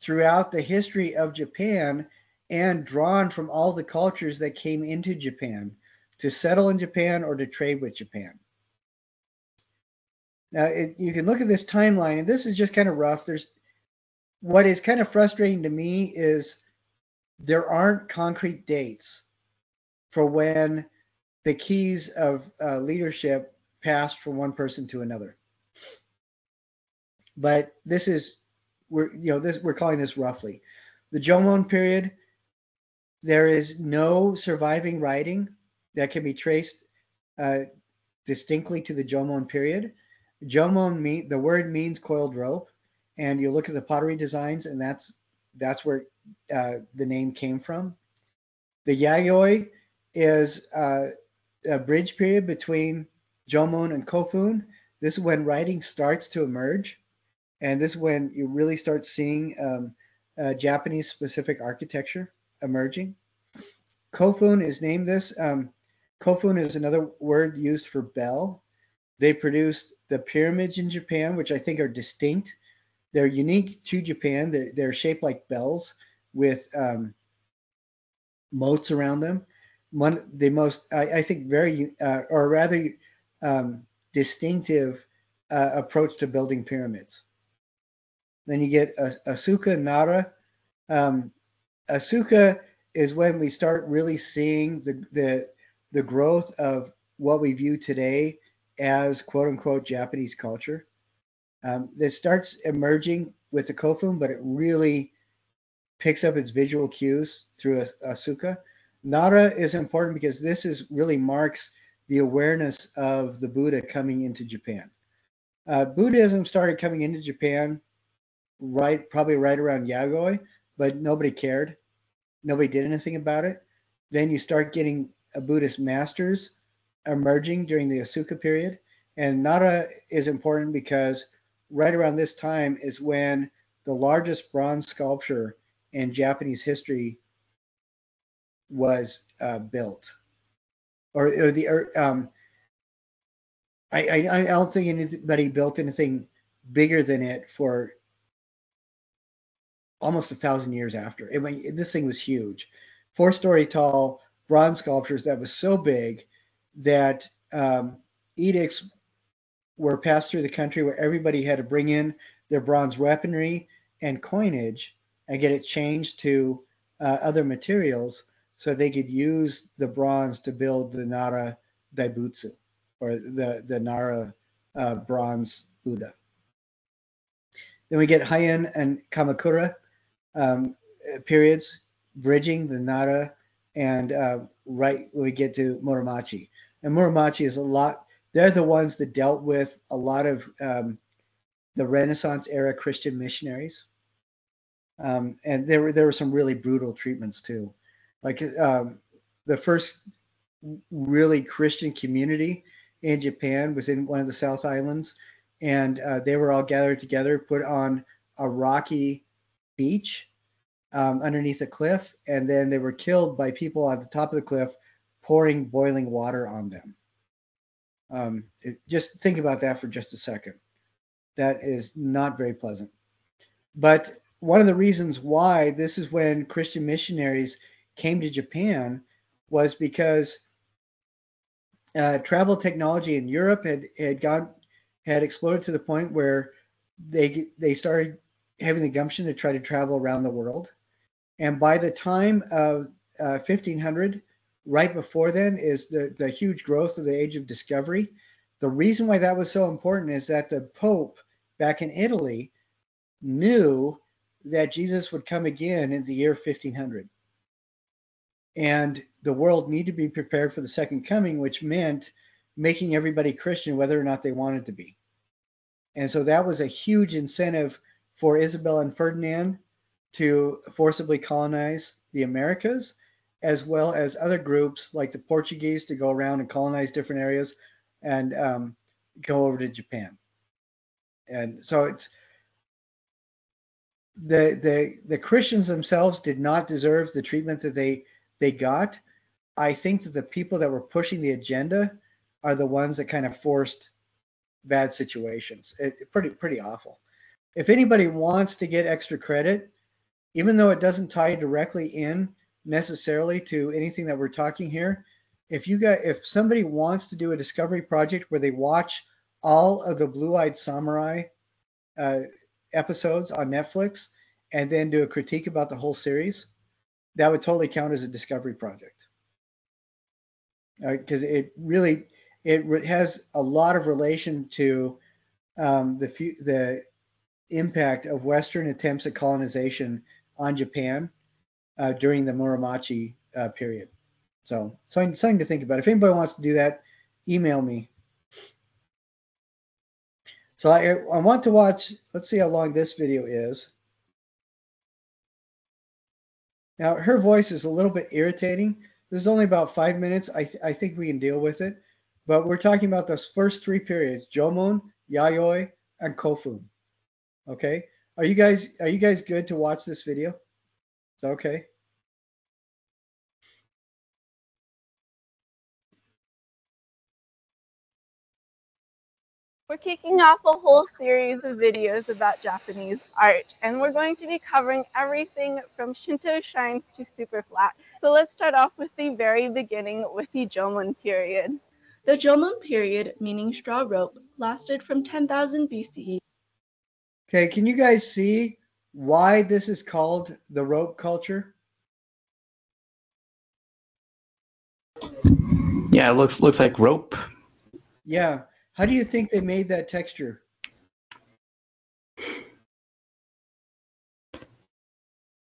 throughout the history of Japan, and drawn from all the cultures that came into Japan to settle in Japan or to trade with Japan. Now, you can look at this timeline, and this is just kind of rough. What is kind of frustrating to me is there aren't concrete dates for when the keys of leadership passed from one person to another. But this is, we're calling this roughly. The Jomon period, there is no surviving writing that can be traced distinctly to the Jomon period. Jomon, the word means coiled rope, and you look at the pottery designs, and that's where the name came from. The Yayoi is a bridge period between Jomon and Kofun. This is when writing starts to emerge, and this is when you really start seeing Japanese specific architecture emerging. Kofun is named this. Kofun is another word used for bell. They produced the pyramids in Japan, which I think are distinct. They're unique to Japan. They're shaped like bells with moats around them. The most, I think, very, or rather distinctive approach to building pyramids. Then you get Asuka Nara. Asuka is when we start really seeing the growth of what we view today as quote unquote Japanese culture. This starts emerging with the Kofun, but it really picks up its visual cues through Asuka. Nara is important because this really marks the awareness of the Buddha coming into Japan. Buddhism started coming into Japan probably right around Yagoi, but nobody cared. Nobody did anything about it. Then you start getting Buddhist masters emerging during the Asuka period. And Nara is important because right around this time is when the largest bronze sculpture in Japanese history was built. I don't think anybody built anything bigger than it for almost 1,000 years after. This thing was huge. 4-story tall bronze sculptures that was so big that edicts were passed through the country where everybody had to bring in their bronze weaponry and coinage and get it changed to other materials so they could use the bronze to build the Nara Daibutsu, or the Nara bronze Buddha. Then we get Heian and Kamakura periods, bridging the Nara, and right when we get to Muromachi. And Muromachi is they're the ones that dealt with a lot of the Renaissance era Christian missionaries. And there were some really brutal treatments too. Like the first really Christian community in Japan, was in one of the South Islands, and they were all gathered together, put on a rocky beach underneath a cliff, and then they were killed by people at the top of the cliff pouring boiling water on them. Just think about that for just a second. That is not very pleasant. But one of the reasons why this is when Christian missionaries came to Japan was because travel technology in Europe had exploded to the point where they started having the gumption to try to travel around the world. And by the time of 1500, right before then, is the huge growth of the Age of Discovery. The reason why that was so important is that the Pope back in Italy knew that Jesus would come again in the year 1500. And the world needed to be prepared for the second coming, which meant making everybody Christian, whether or not they wanted to be. And so that was a huge incentive for Isabella and Ferdinand to forcibly colonize the Americas, as well as other groups like the Portuguese to go around and colonize different areas and go over to Japan. And so it's the Christians themselves did not deserve the treatment that they got. I think that the people that were pushing the agenda are the ones that kind of forced bad situations. Pretty awful. If anybody wants to get extra credit, even though it doesn't tie directly in necessarily to anything that we're talking here, if somebody wants to do a discovery project where they watch all of the Blue-Eyed Samurai episodes on Netflix and then do a critique about the whole series, that would totally count as a discovery project. Because it has a lot of relation to the impact of Western attempts at colonization on Japan during the Muromachi period. So something to think about. If anybody wants to do that, email me. So I want to watch, let's see how long this video is. Now, her voice is a little bit irritating. This is only about 5 minutes. I think we can deal with it. But we're talking about those first three periods, Jomon, Yayoi, and Kofun. Okay? Are you guys good to watch this video? Is that okay? We're kicking off a whole series of videos about Japanese art, and we're going to be covering everything from Shinto shrines to super flat. So let's start off with the very beginning with the Jomon period. The Jomon period, meaning straw rope, lasted from 10,000 BCE. Okay, can you guys see why this is called the rope culture? Yeah, it looks like rope. Yeah. How do you think they made that texture?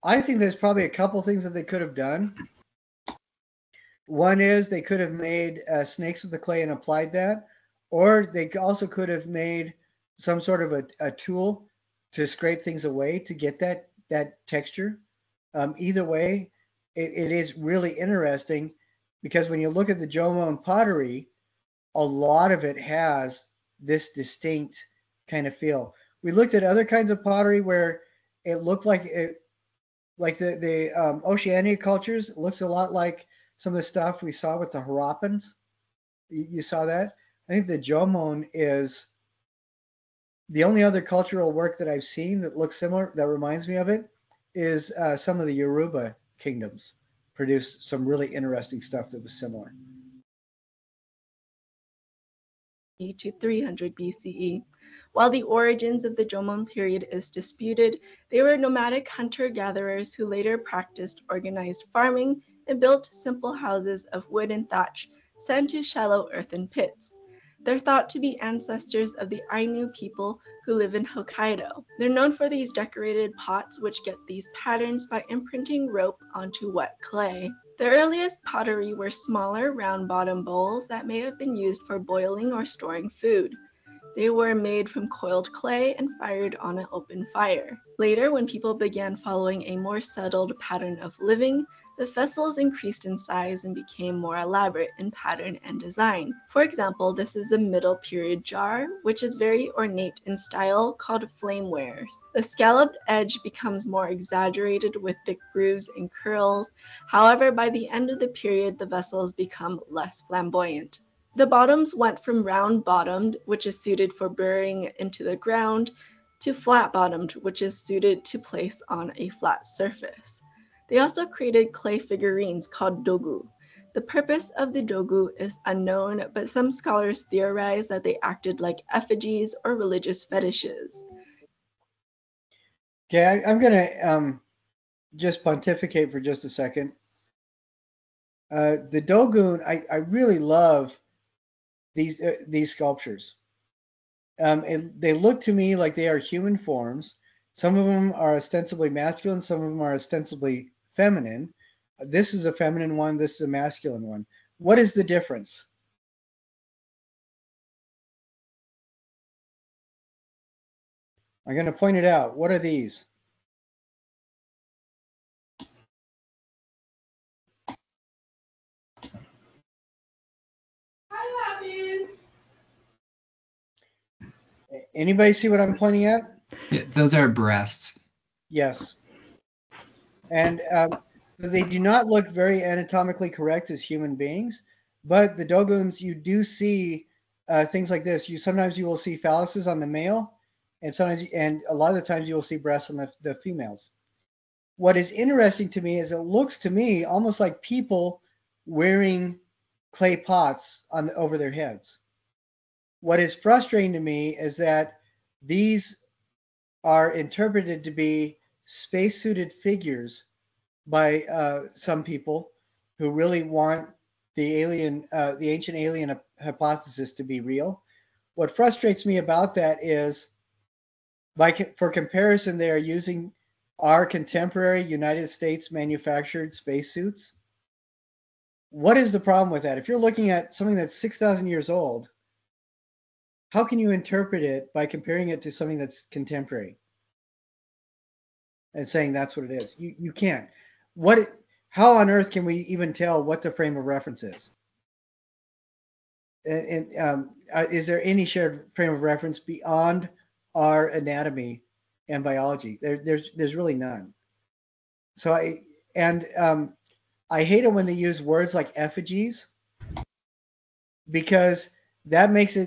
I think there's probably a couple things that they could have done. One is they could have made snakes with the clay and applied that, or they also could have made some sort of a tool to scrape things away to get that texture. Either way, it is really interesting because when you look at the Jomon pottery, a lot of it has this distinct kind of feel. We looked at other kinds of pottery where it looked like the Oceania cultures. It looks a lot like some of the stuff we saw with the Harappans. You saw that? I think the Jomon is the only other cultural work that I've seen that looks similar, that reminds me of it, is some of the Yoruba kingdoms produced some really interesting stuff that was similar. To 300 BCE. While the origins of the Jomon period is disputed, they were nomadic hunter-gatherers who later practiced organized farming and built simple houses of wood and thatch set into shallow earthen pits. They're thought to be ancestors of the Ainu people who live in Hokkaido. They're known for these decorated pots which get these patterns by imprinting rope onto wet clay. The earliest pottery were smaller, round-bottom bowls that may have been used for boiling or storing food. They were made from coiled clay and fired on an open fire. Later, when people began following a more settled pattern of living, The vessels increased in size and became more elaborate in pattern and design. For example, this is a Middle Period jar, which is very ornate in style, called flamewares. The scalloped edge becomes more exaggerated with thick grooves and curls. However, by the end of the period, the vessels become less flamboyant. The bottoms went from round-bottomed, which is suited for burying into the ground, to flat-bottomed, which is suited to place on a flat surface. They also created clay figurines called dogu. The purpose of the dogu is unknown, but some scholars theorize that they acted like effigies or religious fetishes. Okay, I'm going to just pontificate for just a second. The Dogun, I really love these sculptures. And they look to me like they are human forms. Some of them are ostensibly masculine, some of them are ostensibly feminine. This is a feminine one, this is a masculine one. What is the difference? I'm going to point it out. What are these? Anybody see what I'm pointing at? Yeah, those are breasts. Yes. And they do not look very anatomically correct as human beings, but the Doguns, you do see things like this. Sometimes you will see phalluses on the male, and a lot of the times you will see breasts on the females. What is interesting to me is it looks to me almost like people wearing clay pots over their heads. What is frustrating to me is that these are interpreted to be spacesuited figures by some people who really want the ancient alien hypothesis to be real. What frustrates me about that is, for comparison, they are using our contemporary United States manufactured spacesuits. What is the problem with that? If you're looking at something that's 6,000 years old, how can you interpret it by comparing it to something that's contemporary and saying that's what it is? You can't. How on earth can we even tell what the frame of reference is? And is there any shared frame of reference beyond our anatomy and biology? There's really none. So I hate it when they use words like effigies, because that makes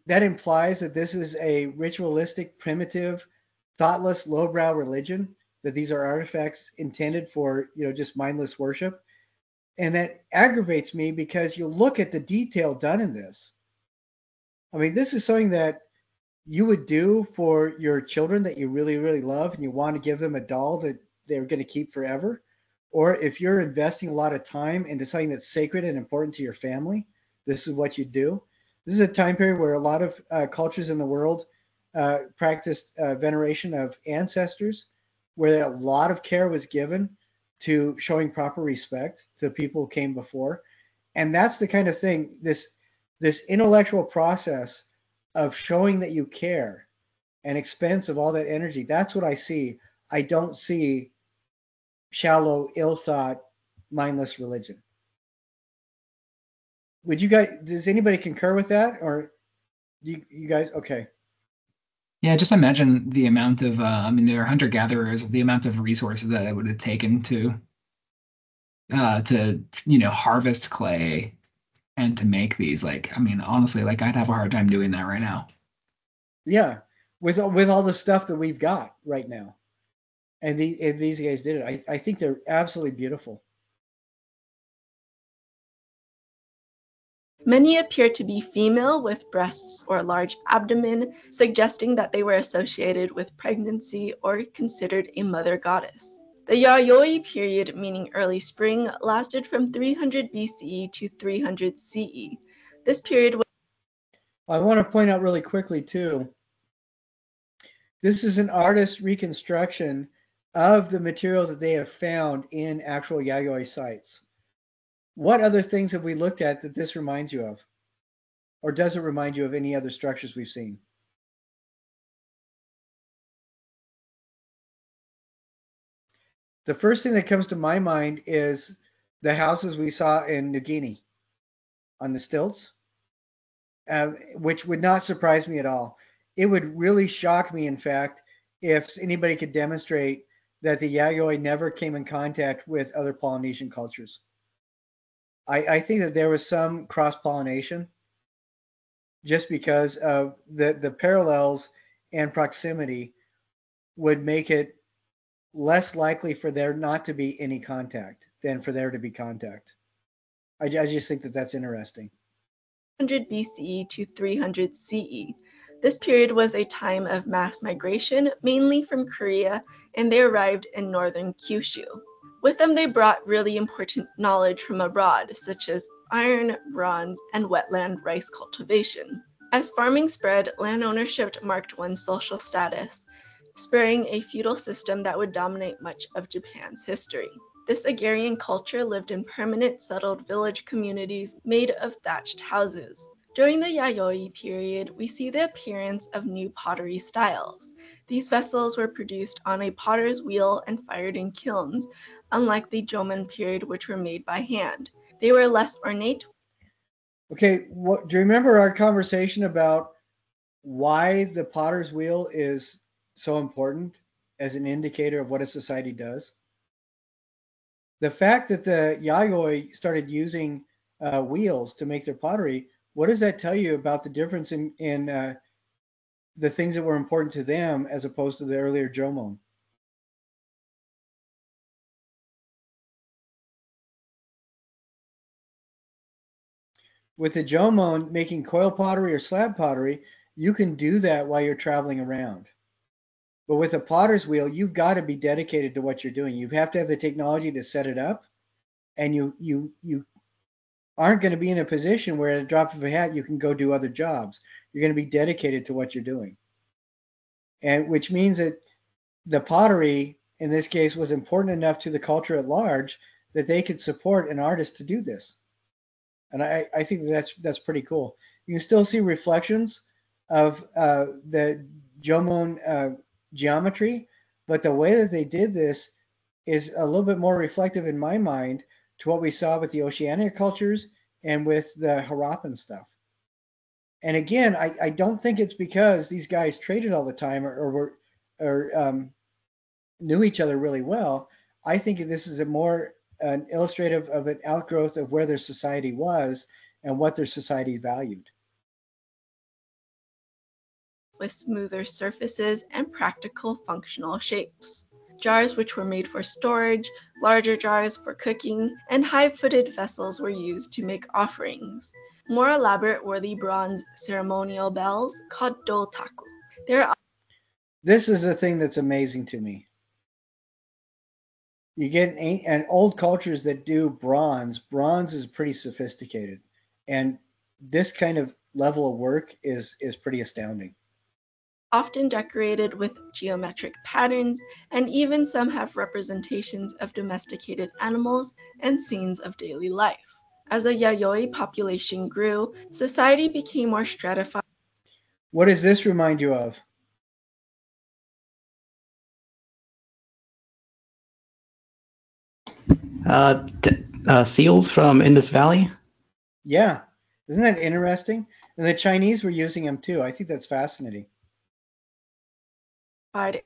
that implies that this is a ritualistic, primitive, thoughtless, lowbrow religion, that these are artifacts intended for, just mindless worship. And that aggravates me, because you look at the detail done in this. I mean, this is something that you would do for your children that you really, really love, and you want to give them a doll that they're going to keep forever. Or if you're investing a lot of time into something that's sacred and important to your family, this is what you do. This is a time period where a lot of cultures in the world practiced veneration of ancestors, where a lot of care was given to showing proper respect to the people who came before. And that's the kind of thing, this intellectual process of showing that you care and expense of all that energy, that's what I see. I don't see shallow, ill-thought, mindless religion. Does anybody concur with that? Or you guys, okay. Yeah, just imagine the amount of, they're hunter-gatherers, the amount of resources that it would have taken to harvest clay and to make these. Honestly, I'd have a hard time doing that right now. Yeah, with all the stuff that we've got right now. And these guys did it. I think they're absolutely beautiful. Many appear to be female with breasts or large abdomen, suggesting that they were associated with pregnancy or considered a mother goddess. The Yayoi period, meaning early spring, lasted from 300 BCE to 300 CE. This period was... I want to point out really quickly, too, this is an artist's reconstruction of the material that they have found in actual Yayoi sites. What other things have we looked at that this reminds you of? Or does it remind you of any other structures we've seen? The first thing that comes to my mind is the houses we saw in New Guinea on the stilts, which would not surprise me at all. It would really shock me, in fact, if anybody could demonstrate that the Yayoi never came in contact with other Polynesian cultures. I think that there was some cross-pollination just because of the parallels and proximity would make it less likely for there not to be any contact than for there to be contact. I just think that that's interesting. 100 BCE to 300 CE. This period was a time of mass migration, mainly from Korea, and they arrived in northern Kyushu. With them, they brought really important knowledge from abroad, such as iron, bronze, and wetland rice cultivation. As farming spread, land ownership marked one's social status, spurring a feudal system that would dominate much of Japan's history. This agrarian culture lived in permanent settled village communities made of thatched houses. During the Yayoi period, we see the appearance of new pottery styles. These vessels were produced on a potter's wheel and fired in kilns, unlike the Jomon period, which were made by hand. They were less ornate. Okay, do you remember our conversation about why the potter's wheel is so important as an indicator of what a society does? The fact that the Yayoi started using wheels to make their pottery, what does that tell you about the difference in the things that were important to them as opposed to the earlier Jomon? With the Jomon making coil pottery or slab pottery, you can do that while you're traveling around. But with a potter's wheel, you've got to be dedicated to what you're doing. You have to have the technology to set it up, and you aren't going to be in a position where at a drop of a hat you can go do other jobs. You're going to be dedicated to what you're doing. And which means that the pottery in this case was important enough to the culture at large that they could support an artist to do this. And I think that's pretty cool. You can still see reflections of the Jomon geometry, but the way that they did this is a little bit more reflective in my mind to what we saw with the Oceanic cultures and with the Harappan stuff. And again, I don't think it's because these guys traded all the time or knew each other really well. I think this is an illustrative of an outgrowth of where their society was and what their society valued. With smoother surfaces and practical functional shapes. Jars which were made for storage, larger jars for cooking, and high-footed vessels were used to make offerings. More elaborate were the bronze ceremonial bells called dotaku. This is the thing that's amazing to me. You get and old cultures that do bronze. Bronze is pretty sophisticated, and this kind of level of work is pretty astounding. Often decorated with geometric patterns, and even some have representations of domesticated animals and scenes of daily life. As the Yayoi population grew, society became more stratified. What does this remind you of? Seals from Indus Valley. Yeah, isn't that interesting? And the Chinese were using them too. I think that's fascinating.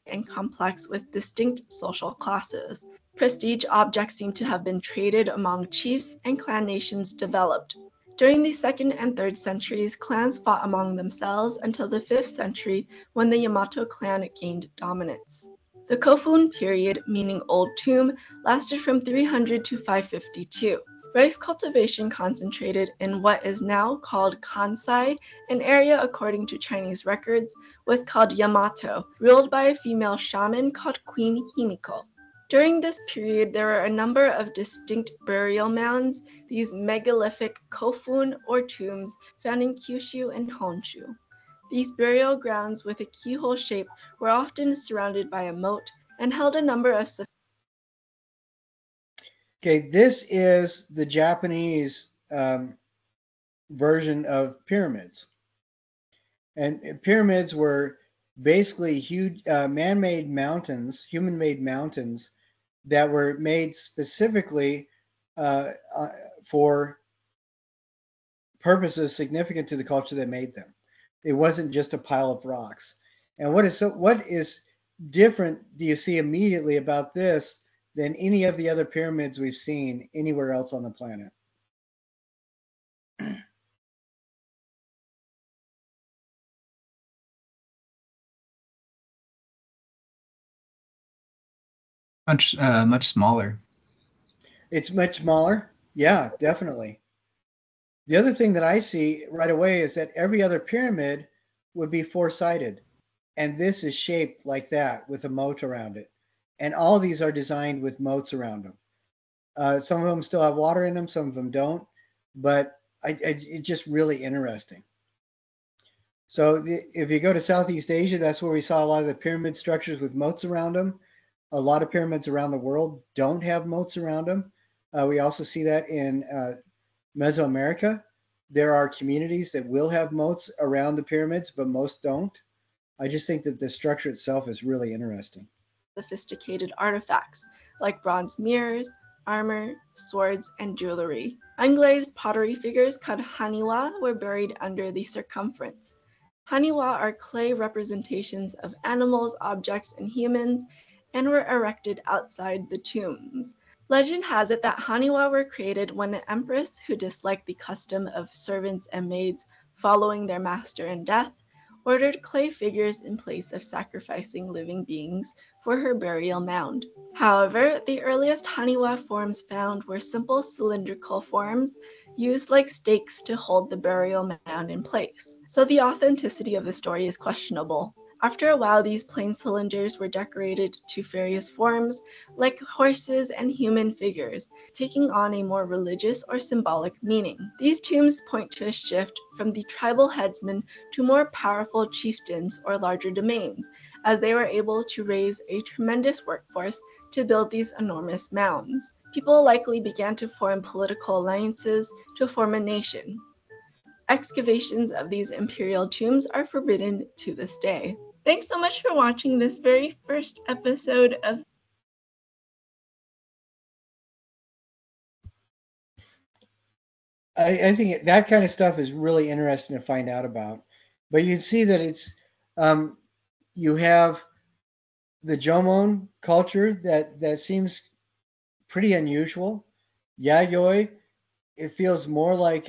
And complex with distinct social classes. Prestige objects seem to have been traded among chiefs, and clan nations developed. During the 2nd and 3rd centuries, clans fought among themselves until the 5th century, when the Yamato clan gained dominance. The Kofun period, meaning Old Tomb, lasted from 300 to 552. Rice cultivation concentrated in what is now called Kansai, an area according to Chinese records was called Yamato, ruled by a female shaman called Queen Himiko. During this period, there were a number of distinct burial mounds, these megalithic kofun or tombs found in Kyushu and Honshu. These burial grounds with a keyhole shape were often surrounded by a moat and held a number of. Okay, this is the Japanese version of pyramids. And pyramids were basically huge man-made mountains, human-made mountains that were made specifically for purposes significant to the culture that made them. It wasn't just a pile of rocks. And what is different do you see immediately about this than any of the other pyramids we've seen anywhere else on the planet? Much smaller. It's much smaller. Yeah, definitely. The other thing that I see right away is that every other pyramid would be four-sided. And this is shaped like that with a moat around it. And all these are designed with moats around them. Some of them still have water in them, some of them don't. But it's just really interesting. So if you go to Southeast Asia, that's where we saw a lot of the pyramid structures with moats around them. A lot of pyramids around the world don't have moats around them. We also see that in Mesoamerica. There are communities that will have moats around the pyramids, but most don't. I just think that the structure itself is really interesting. Sophisticated artifacts like bronze mirrors, armor, swords, and jewelry. Unglazed pottery figures called haniwa were buried under the circumference. Haniwa are clay representations of animals, objects, and humans, and were erected outside the tombs. Legend has it that haniwa were created when an empress who disliked the custom of servants and maids following their master in death ordered clay figures in place of sacrificing living beings for her burial mound. However, the earliest haniwa forms found were simple cylindrical forms used like stakes to hold the burial mound in place. So the authenticity of the story is questionable. After a while, these plain cylinders were decorated to various forms, like horses and human figures, taking on a more religious or symbolic meaning. These tombs point to a shift from the tribal headsmen to more powerful chieftains or larger domains, as they were able to raise a tremendous workforce to build these enormous mounds. People likely began to form political alliances to form a nation. Excavations of these imperial tombs are forbidden to this day. Thanks so much for watching this very first episode of I think that kind of stuff is really interesting to find out about. But you can see that it's you have the Jomon culture that seems pretty unusual. Yayoi, it feels more like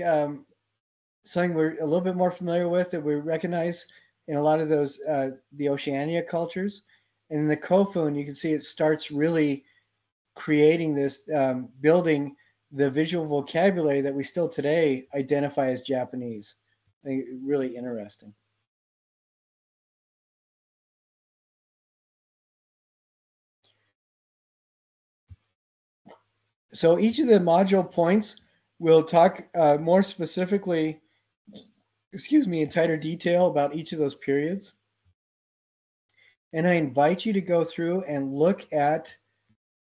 something we're a little bit more familiar with that we recognize in a lot of those the Oceania cultures. And in the Kofun, you can see it starts really creating this, building the visual vocabulary that we still today identify as Japanese. I think really interesting. So each of the module points will talk more specifically, in tighter detail about each of those periods. And I invite you to go through and look at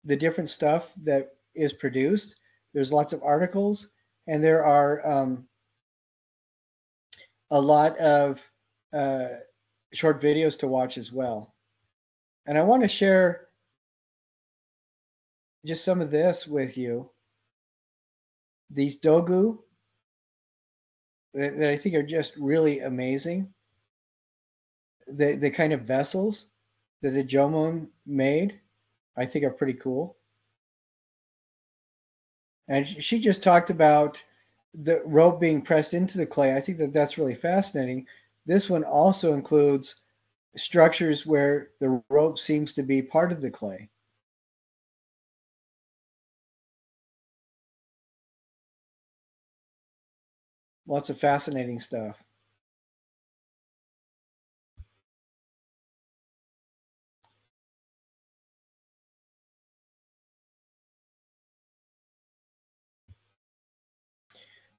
the different stuff that is produced. There's lots of articles, and there are a lot of short videos to watch as well. And I want to share just some of this with you. These dogu that I think are just really amazing. The kind of vessels that the Jomon made, I think are pretty cool. And she just talked about the rope being pressed into the clay. I think that that's really fascinating. This one also includes structures where the rope seems to be part of the clay. Lots of fascinating stuff.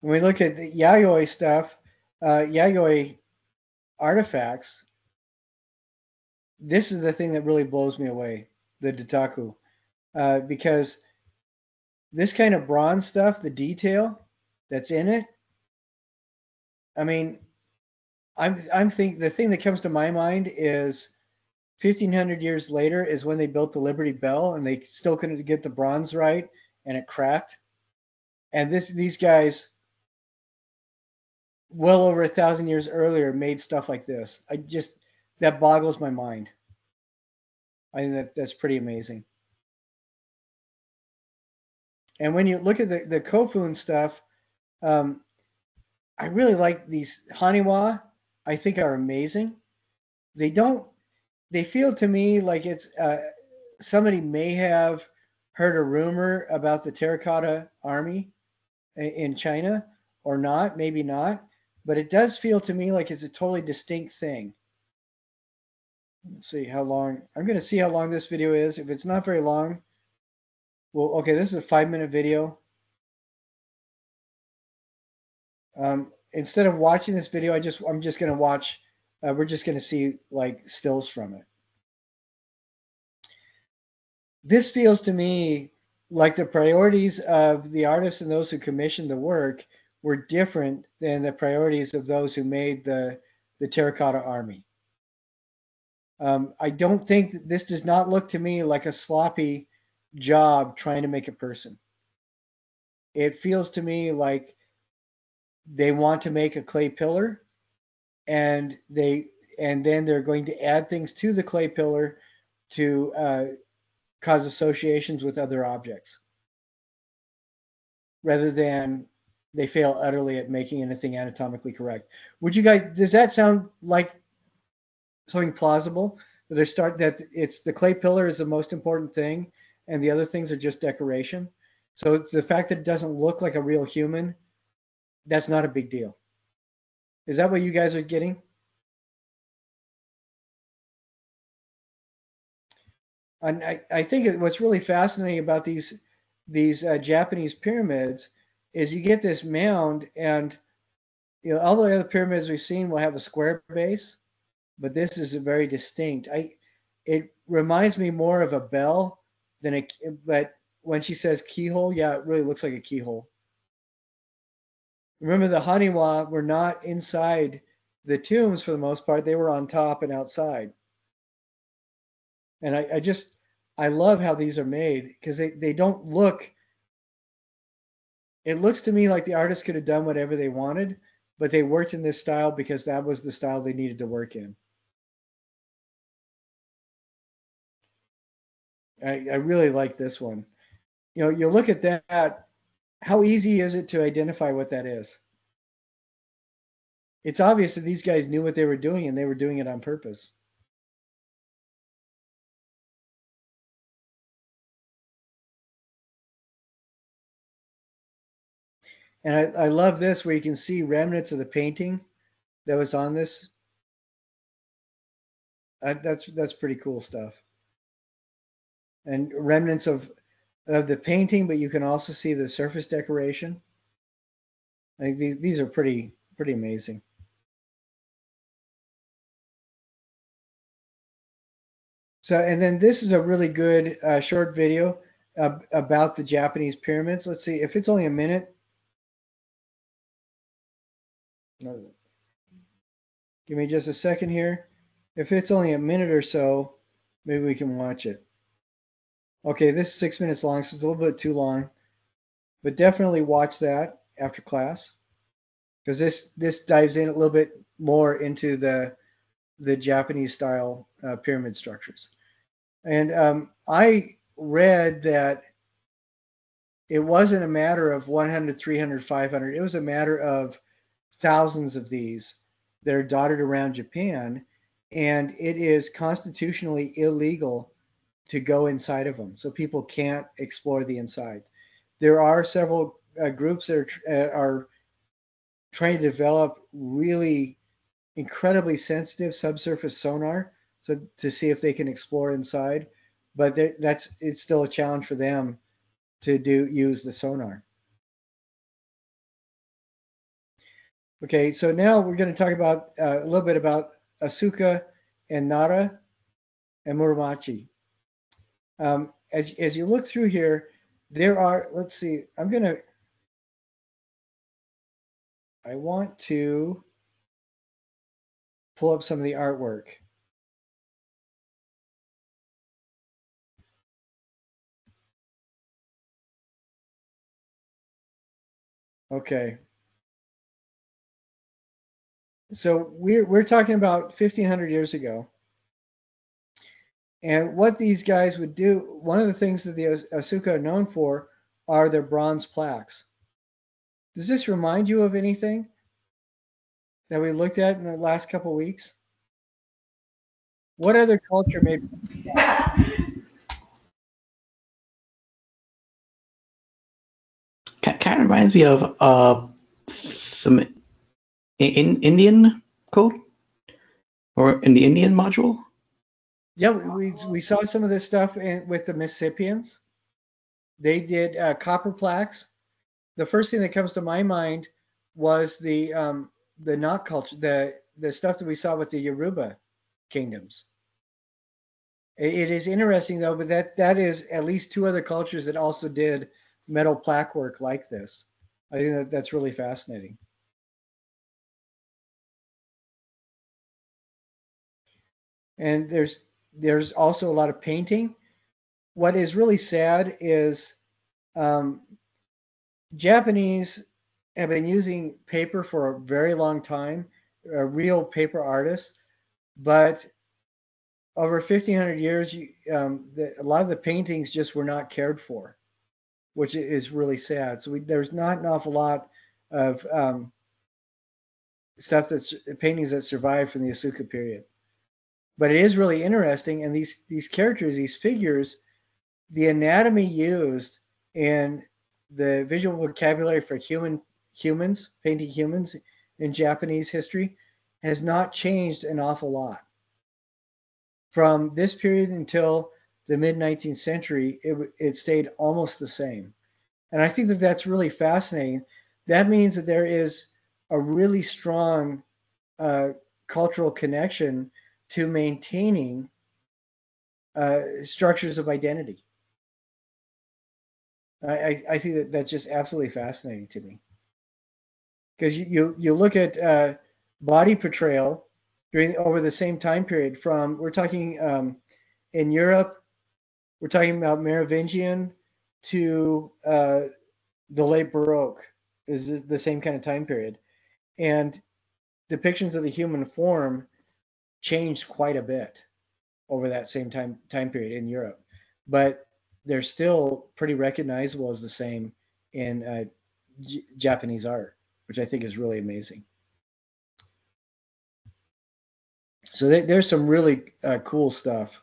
When we look at the Yayoi stuff, Yayoi artifacts, this is the thing that really blows me away, the Dataku, because this kind of bronze stuff, the detail that's in it, I mean, I'm think the thing that comes to my mind is 1,500 years later is when they built the Liberty Bell, and they still couldn't get the bronze right, and it cracked. And these guys, well over 1,000 years earlier, made stuff like this. That boggles my mind. I think that's pretty amazing. And when you look at the Kofun stuff, I really like these Haniwa. I think are amazing. They feel to me like it's somebody may have heard a rumor about the terracotta army in China or not, maybe not, but it does feel to me like it's a totally distinct thing. Let's see how long. I'm going to see how long this video is. If it's not very long, well, okay, this is a 5-minute video. Instead of watching this video, I'm just going to watch. We're just going to see like stills from it. This feels to me like the priorities of the artists and those who commissioned the work were different than the priorities of those who made the terracotta army. I don't think that this does not look to me like a sloppy job trying to make a person. It feels to me like they want to make a clay pillar, and then they're going to add things to the clay pillar to cause associations with other objects, rather than they fail utterly at making anything anatomically correct. Does that sound like something plausible? That it's the clay pillar is the most important thing, and the other things are just decoration. So it's the fact that it doesn't look like a real human, that's not a big deal. Is that what you guys are getting? And I think what's really fascinating about these Japanese pyramids is you get this mound, and all the other pyramids we've seen will have a square base, but this is a very distinct. It reminds me more of a bell than but when she says keyhole, yeah, it really looks like a keyhole. Remember, the Haniwa were not inside the tombs for the most part; they were on top and outside. And I love how these are made, because they don't look. It looks to me like the artist could have done whatever they wanted, but they worked in this style because that was the style they needed to work in. I really like this one. You look at that. How easy is it to identify what that is? It's obvious that these guys knew what they were doing, and they were doing it on purpose. And I love this, where you can see remnants of the painting that was on this. That's pretty cool stuff. And remnants of the painting, but you can also see the surface decoration. I think these are pretty amazing. So, and then this is a really good short video about the Japanese pyramids. Let's see if it's only a minute. No, give me just a second here. If it's only a minute or so, maybe we can watch it. Okay, this is 6 minutes long, so it's a little bit too long, but definitely watch that after class, because this dives in a little bit more into the Japanese style pyramid structures. And I read that it wasn't a matter of 100, 300, 500. It was a matter of thousands of these that are dotted around Japan, and it is constitutionally illegal to go inside of them. So people can't explore the inside. There are several groups that are trying to develop really incredibly sensitive subsurface sonar, so to see if they can explore inside. But it's still a challenge for them to use the sonar. Okay, so now we're going to talk about a little bit about Asuka and Nara and Muromachi. As you look through here, there are, let's see, I want to pull up some of the artwork. Okay. So we're talking about 1500 years ago. And what these guys would do, one of the things that the Asuka are known for are their bronze plaques. Does this remind you of anything that we looked at in the last couple of weeks? What other culture made? Kind of reminds me of some Indian code or in the Indian module. Yeah, we saw some of this stuff with the Mississippians. They did copper plaques. The first thing that comes to my mind was the knot culture, the stuff that we saw with the Yoruba kingdoms. It is interesting though, but that is at least two other cultures that also did metal plaque work like this. I think that's really fascinating. And there's also a lot of painting. What is really sad is Japanese have been using paper for a very long time, real paper artists, but over 1500 years, a lot of the paintings just were not cared for, which is really sad. So there's not an awful lot of paintings that survive from the Asuka period. But it is really interesting, and these characters, these figures, the anatomy used in the visual vocabulary for humans, painting humans in Japanese history, has not changed an awful lot. From this period until the mid 19th century, it stayed almost the same. And I think that that's really fascinating. That means that there is a really strong cultural connection to maintaining structures of identity. I think that that's just absolutely fascinating to me. Because you look at body portrayal over the same time period. We're talking in Europe, we're talking about Merovingian to the late Baroque is the same kind of time period, and depictions of the human form changed quite a bit over that same time period in Europe, but they're still pretty recognizable as the same in Japanese art, which I think is really amazing. So there's some really cool stuff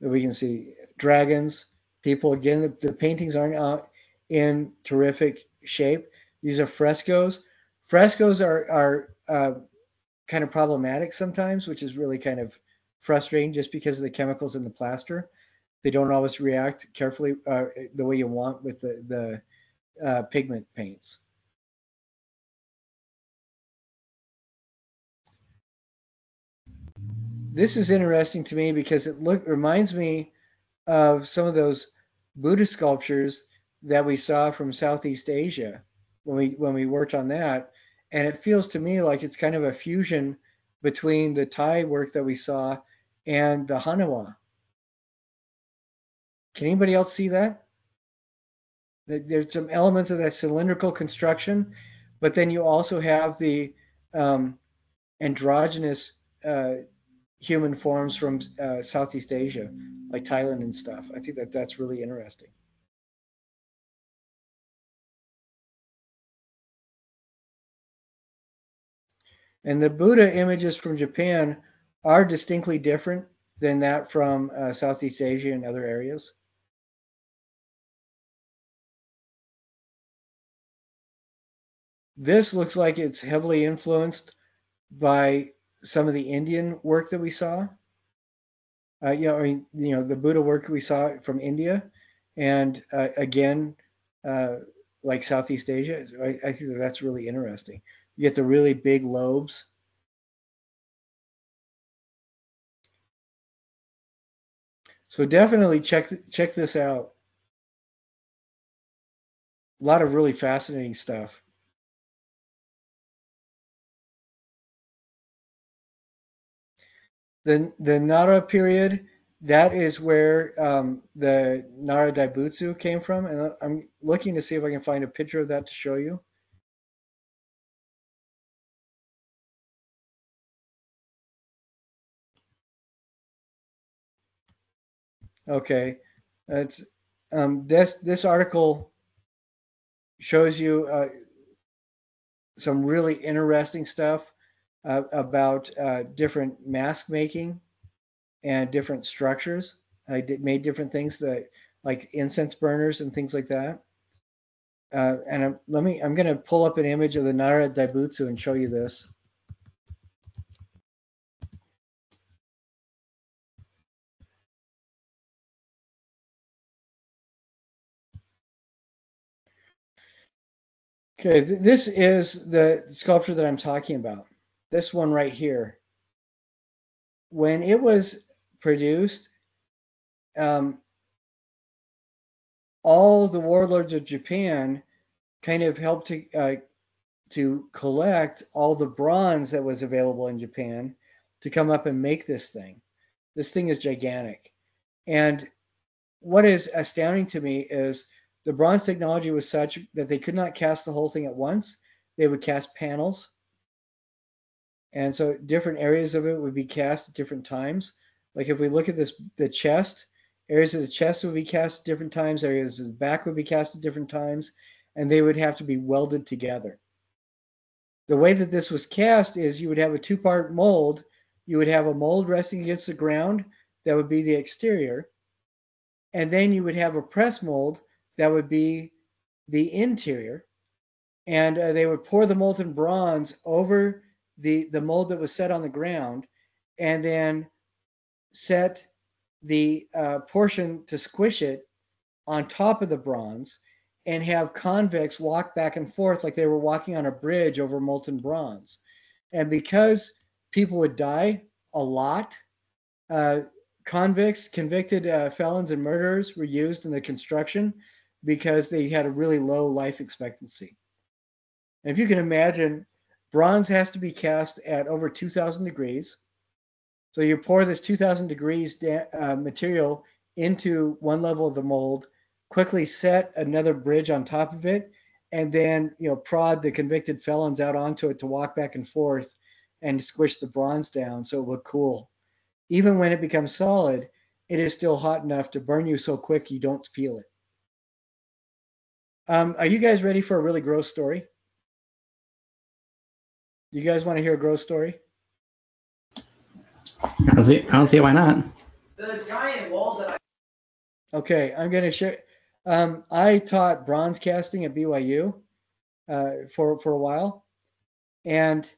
that we can see. Dragons, people. Again, the paintings aren't out in terrific shape. These are frescoes. Frescoes are kind of problematic sometimes, which is really kind of frustrating just because of the chemicals in the plaster. They don't always react carefully the way you want with the pigment paints. This is interesting to me because it reminds me of some of those Buddha sculptures that we saw from Southeast Asia when we worked on that, and it feels to me like it's kind of a fusion between the Thai work that we saw and the Hanawa. Can anybody else see that? There's some elements of that cylindrical construction, but then you also have the androgynous human forms from Southeast Asia, like Thailand and stuff. I think that that's really interesting. And the Buddha images from Japan are distinctly different than that from Southeast Asia and other areas. This looks like it's heavily influenced by some of the Indian work that we saw. The Buddha work we saw from India, and again, like Southeast Asia. I think that's really interesting. You get the really big lobes. So definitely check this out. A lot of really fascinating stuff. The Nara period that is where the Nara Daibutsu came from. And I'm looking to see if I can find a picture of that to show you. Okay, it's this article shows you some really interesting stuff about different mask making and different structures. I made different things that like incense burners and things like that. And I'm going to pull up an image of the Nara Daibutsu and show you this. Okay, this is the sculpture that I'm talking about. This one right here. When it was produced, all the warlords of Japan kind of helped to collect all the bronze that was available in Japan to come up and make this thing. This thing is gigantic. And what is astounding to me is the bronze technology was such that they could not cast the whole thing at once. They would cast panels. And so different areas of it would be cast at different times. Like if we look at this, the chest, areas of the chest would be cast at different times, areas of the back would be cast at different times, and they would have to be welded together. The way that this was cast is you would have a two-part mold. You would have a mold resting against the ground. That would be the exterior. And then you would have a press mold that would be the interior. And they would pour the molten bronze over the mold that was set on the ground and then set the portion to squish it on top of the bronze and have convicts walk back and forth like they were walking on a bridge over molten bronze. And because people would die a lot, convicts, convicted felons, and murderers were used in the construction because they had a really low life expectancy. And if you can imagine, bronze has to be cast at over 2,000 degrees. So you pour this 2,000 degrees material into one level of the mold, quickly set another bridge on top of it, and then prod the convicted felons out onto it to walk back and forth and squish the bronze down so it would cool. Even when it becomes solid, it is still hot enough to burn you so quick you don't feel it. Are you guys ready for a really gross story? Do you guys want to hear a gross story? I don't see why not. The giant wall that Okay, I'm going to share. I taught bronze casting at BYU for a while, and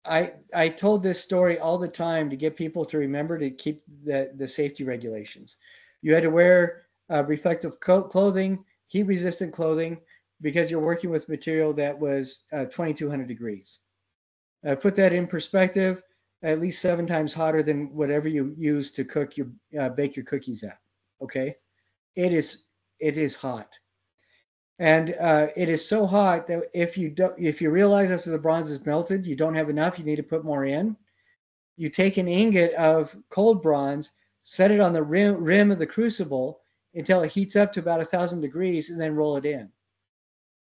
I told this story all the time to get people to remember to keep the safety regulations. You had to wear reflective clothing, heat-resistant clothing, because you're working with material that was 2,200 degrees. Put that in perspective, at least 7 times hotter than whatever you use to cook your bake your cookies at. Okay, it is hot, and it is so hot that if you realize after the bronze is melted you don't have enough, you need to put more in. You take an ingot of cold bronze, set it on the rim of the crucible until it heats up to about 1,000 degrees, and then roll it in.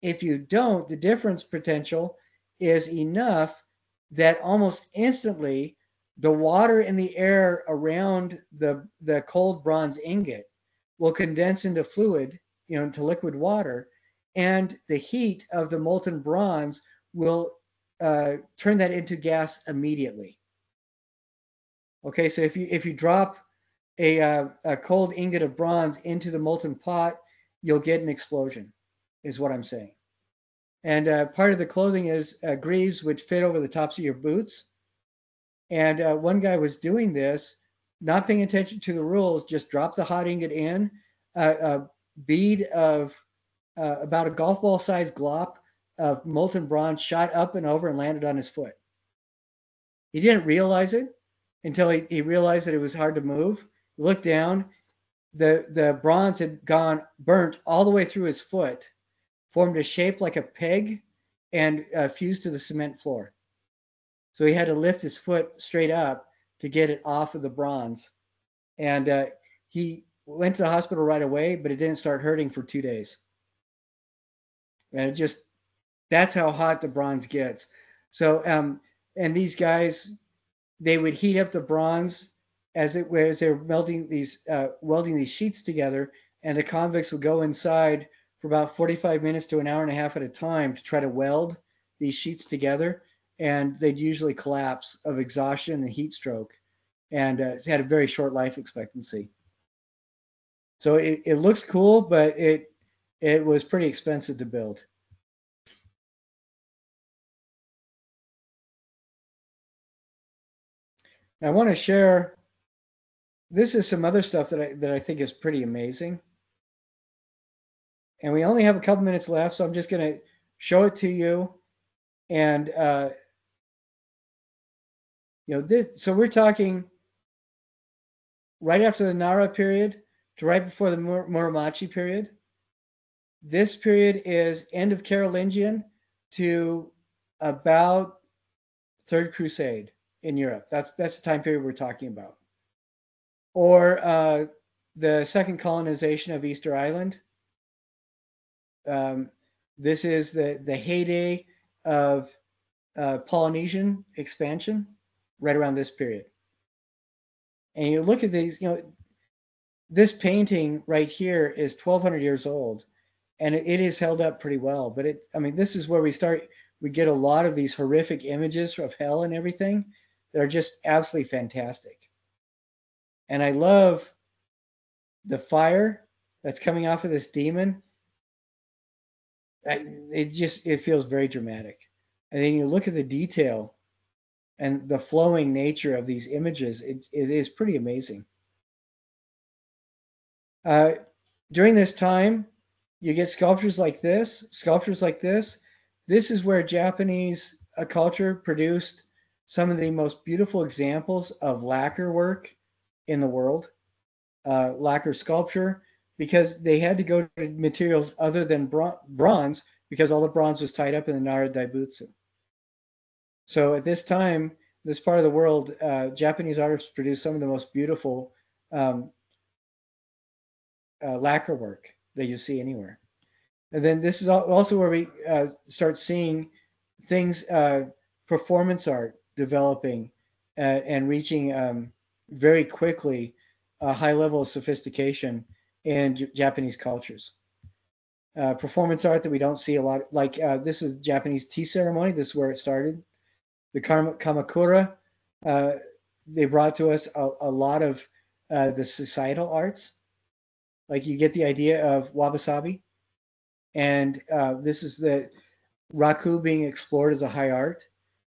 If you don't, the difference potential is enough that almost instantly the water in the air around the cold bronze ingot will condense into fluid, into liquid water, and the heat of the molten bronze will turn that into gas immediately. Okay, so if you drop a cold ingot of bronze into the molten pot, you'll get an explosion, is what I'm saying. And part of the clothing is greaves which fit over the tops of your boots. And one guy was doing this, not paying attention to the rules, just dropped the hot ingot in, a bead of about a golf ball sized glop of molten bronze shot up and over and landed on his foot. He didn't realize it until he realized that it was hard to move. He looked down, the bronze had burnt all the way through his foot, formed a shape like a peg, and fused to the cement floor. So he had to lift his foot straight up to get it off of the bronze. And he went to the hospital right away, but it didn't start hurting for 2 days. And it just, that's how hot the bronze gets. So, and these guys, they would heat up the bronze as they're melting these, welding these sheets together, and the convicts would go inside for about 45 minutes to an hour and a half at a time to try to weld these sheets together, and they'd usually collapse of exhaustion and heat stroke, and had a very short life expectancy. So it looks cool, but it was pretty expensive to build. I want to share. This is some other stuff that I think is pretty amazing. And we only have a couple minutes left, so I'm just going to show it to you. And this. So we're talking right after the Nara period to right before the Muromachi period. This period is end of Carolingian to about Third Crusade in Europe. That's the time period we're talking about. Or the second colonization of Easter Island. This is the heyday of Polynesian expansion, right around this period. And you look at these, this painting right here is 1,200 years old, and it is held up pretty well. But this is where we get a lot of these horrific images of hell and everything that are just absolutely fantastic. And I love the fire that's coming off of this demon. It feels very dramatic. And then you look at the detail and the flowing nature of these images. It is pretty amazing. During this time, you get sculptures like this. This is where Japanese culture produced some of the most beautiful examples of lacquer work in the world. Lacquer sculpture, because they had to go to materials other than bronze, because all the bronze was tied up in the Nara Daibutsu. So at this time, this part of the world, Japanese artists produced some of the most beautiful lacquer work that you see anywhere. And then this is also where we start seeing things, performance art developing and reaching very quickly a high level of sophistication in Japanese cultures. Performance art that we don't see a lot, like this is Japanese tea ceremony. This is where it started. The Kamakura, they brought to us a lot of the societal arts. Like you get the idea of wabi-sabi. And this is the raku being explored as a high art.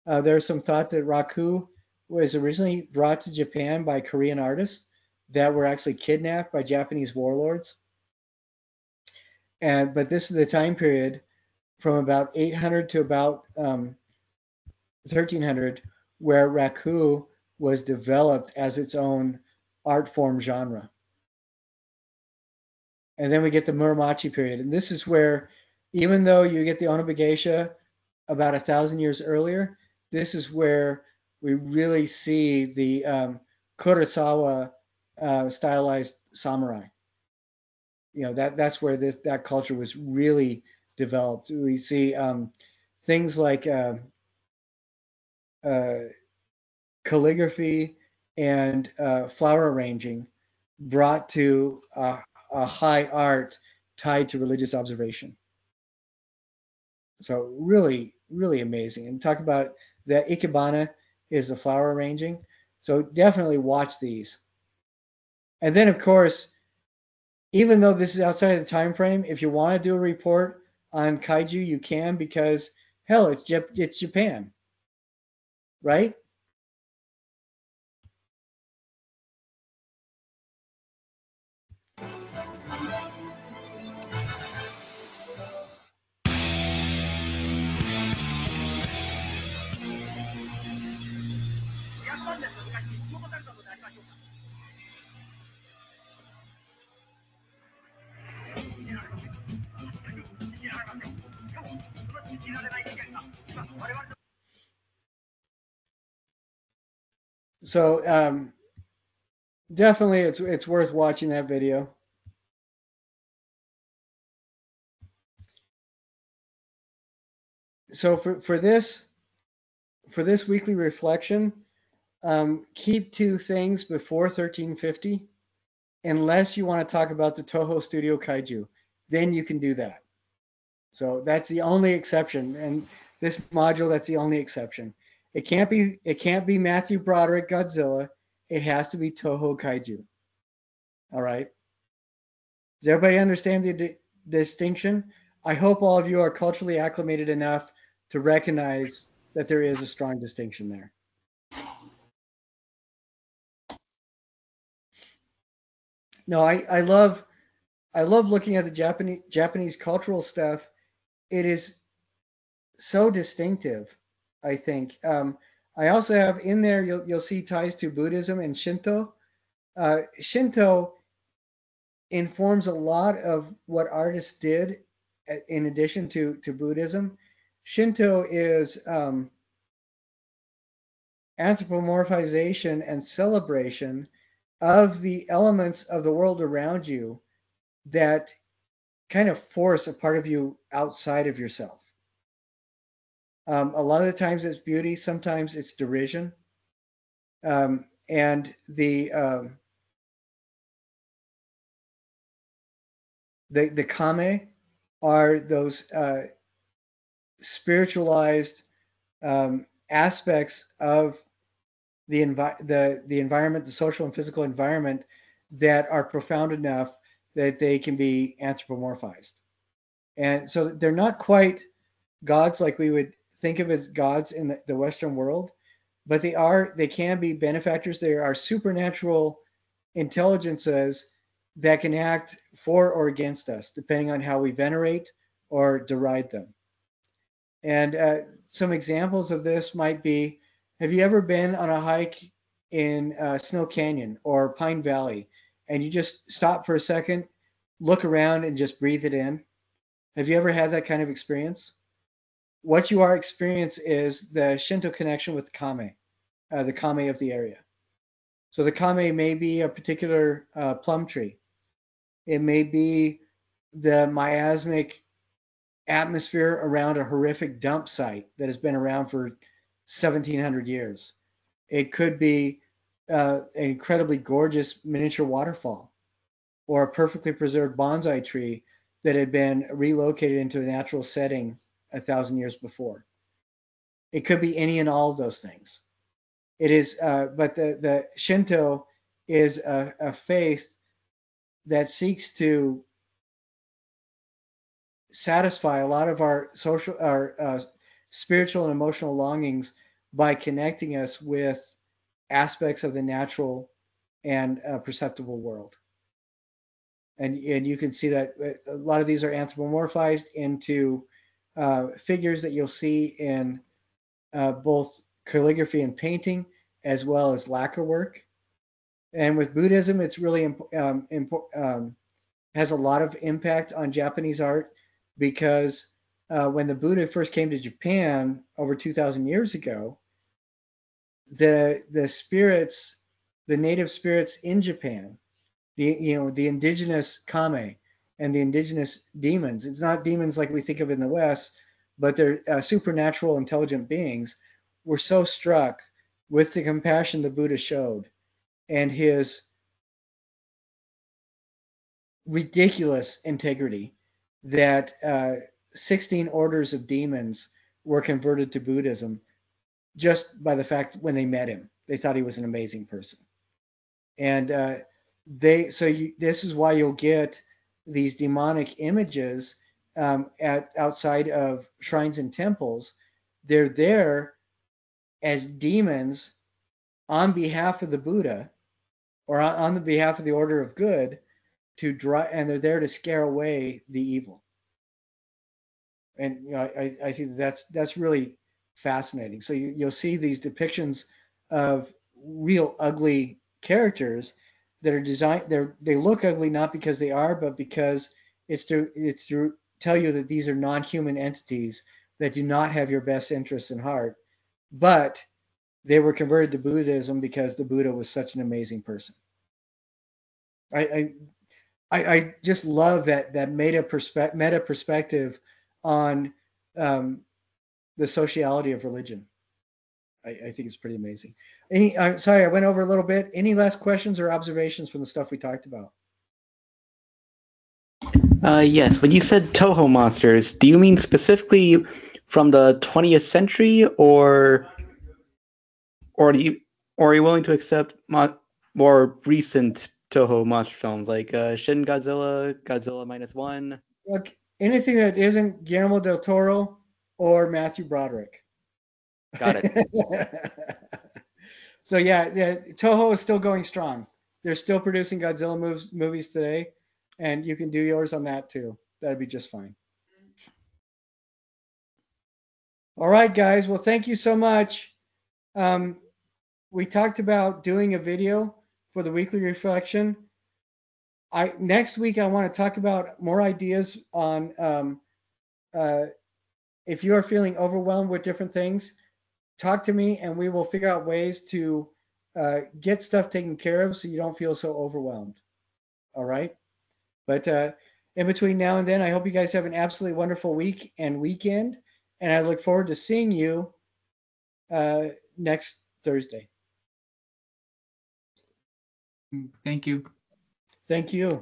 There's some thought that raku was originally brought to Japan by Korean artists that were actually kidnapped by Japanese warlords. But this is the time period from about 800 to about 1300 where raku was developed as its own art form genre. And then we get the Muromachi period. And this is where, even though you get the Onobugeisha about 1,000 years earlier, this is where we really see the Kurosawa stylized samurai. That's where that culture was really developed. We see things like calligraphy and flower arranging brought to a high art tied to religious observation. So really, really amazing. And talk about the ikebana is the flower arranging. So definitely watch these. And then, of course, even though this is outside of the time frame, if you want to do a report on kaiju, you can, because hell, it's Japan, right? So definitely it's worth watching that video. So for this weekly reflection, keep two things before 1350, unless you want to talk about the Toho Studio Kaiju. Then you can do that. So that's the only exception. And this module, that's the only exception. It can't be Matthew Broderick Godzilla. It has to be Toho Kaiju. All right. Does everybody understand the distinction? I hope all of you are culturally acclimated enough to recognize that there is a strong distinction there. No, I love looking at the Japanese cultural stuff. It is so distinctive, I think. I also have in there, you'll see ties to Buddhism and Shinto. Shinto informs a lot of what artists did in addition to Buddhism. Shinto is anthropomorphization and celebration of the elements of the world around you that kind of force a part of you outside of yourself. A lot of the times it's beauty, sometimes it's derision. And the kame are those spiritualized aspects of the environment, the social and physical environment, that are profound enough that they can be anthropomorphized. And so they're not quite gods like we would think of as gods in the Western world, but they can be benefactors. There are supernatural intelligences that can act for or against us, depending on how we venerate or deride them. And some examples of this might be, have you ever been on a hike in Snow Canyon or Pine Valley, and you just stop for a second, look around, and just breathe it in? Have you ever had that kind of experience? What you are experiencing is the Shinto connection with the kame of the area. So the kame may be a particular plum tree. It may be the miasmic atmosphere around a horrific dump site that has been around for 1700 years. It could be an incredibly gorgeous miniature waterfall, or a perfectly preserved bonsai tree that had been relocated into a natural setting 1,000 years before. It could be any and all of those things. It is, but the Shinto is a faith that seeks to satisfy a lot of our spiritual and emotional longings by connecting us with aspects of the natural and perceptible world. And you can see that a lot of these are anthropomorphized into figures that you'll see in both calligraphy and painting, as well as lacquer work. And with Buddhism, it's really has a lot of impact on Japanese art, because when the Buddha first came to Japan over 2,000 years ago, the spirits, the native spirits in Japan, the indigenous kame and the indigenous demons. It's not demons like we think of in the West, but they're supernatural, intelligent beings. Were so struck with the compassion the Buddha showed and his ridiculous integrity that 16 orders of demons were converted to Buddhism just by the fact when they met him. They thought he was an amazing person. And this is why you'll get these demonic images outside of shrines and temples. They're there as demons on behalf of the Buddha, or on the behalf of the order of good, and they're there to scare away the evil. And I think that's really fascinating. So you'll see these depictions of real ugly characters that are designed. They look ugly not because they are, but because it's to tell you that these are non-human entities that do not have your best interests in heart, but they were converted to Buddhism because the Buddha was such an amazing person. I just love that meta perspective on the sociality of religion. I think it's pretty amazing. I'm sorry, I went over a little bit. Any last questions or observations from the stuff we talked about? Yes, when you said Toho monsters, do you mean specifically from the 20th century, or are you willing to accept more recent Toho monster films like Shin Godzilla, Godzilla -1? Look, anything that isn't Guillermo del Toro or Matthew Broderick. Got it. So yeah, Toho is still going strong. They're still producing Godzilla movies today, and you can do yours on that too. That'd be just fine. All right, guys. Well, thank you so much. We talked about doing a video for the weekly reflection. Next week I want to talk about more ideas on if you are feeling overwhelmed with different things, talk to me and we will figure out ways to get stuff taken care of so you don't feel so overwhelmed. All right. But in between now and then, I hope you guys have an absolutely wonderful week and weekend. And I look forward to seeing you next Thursday. Thank you. Thank you.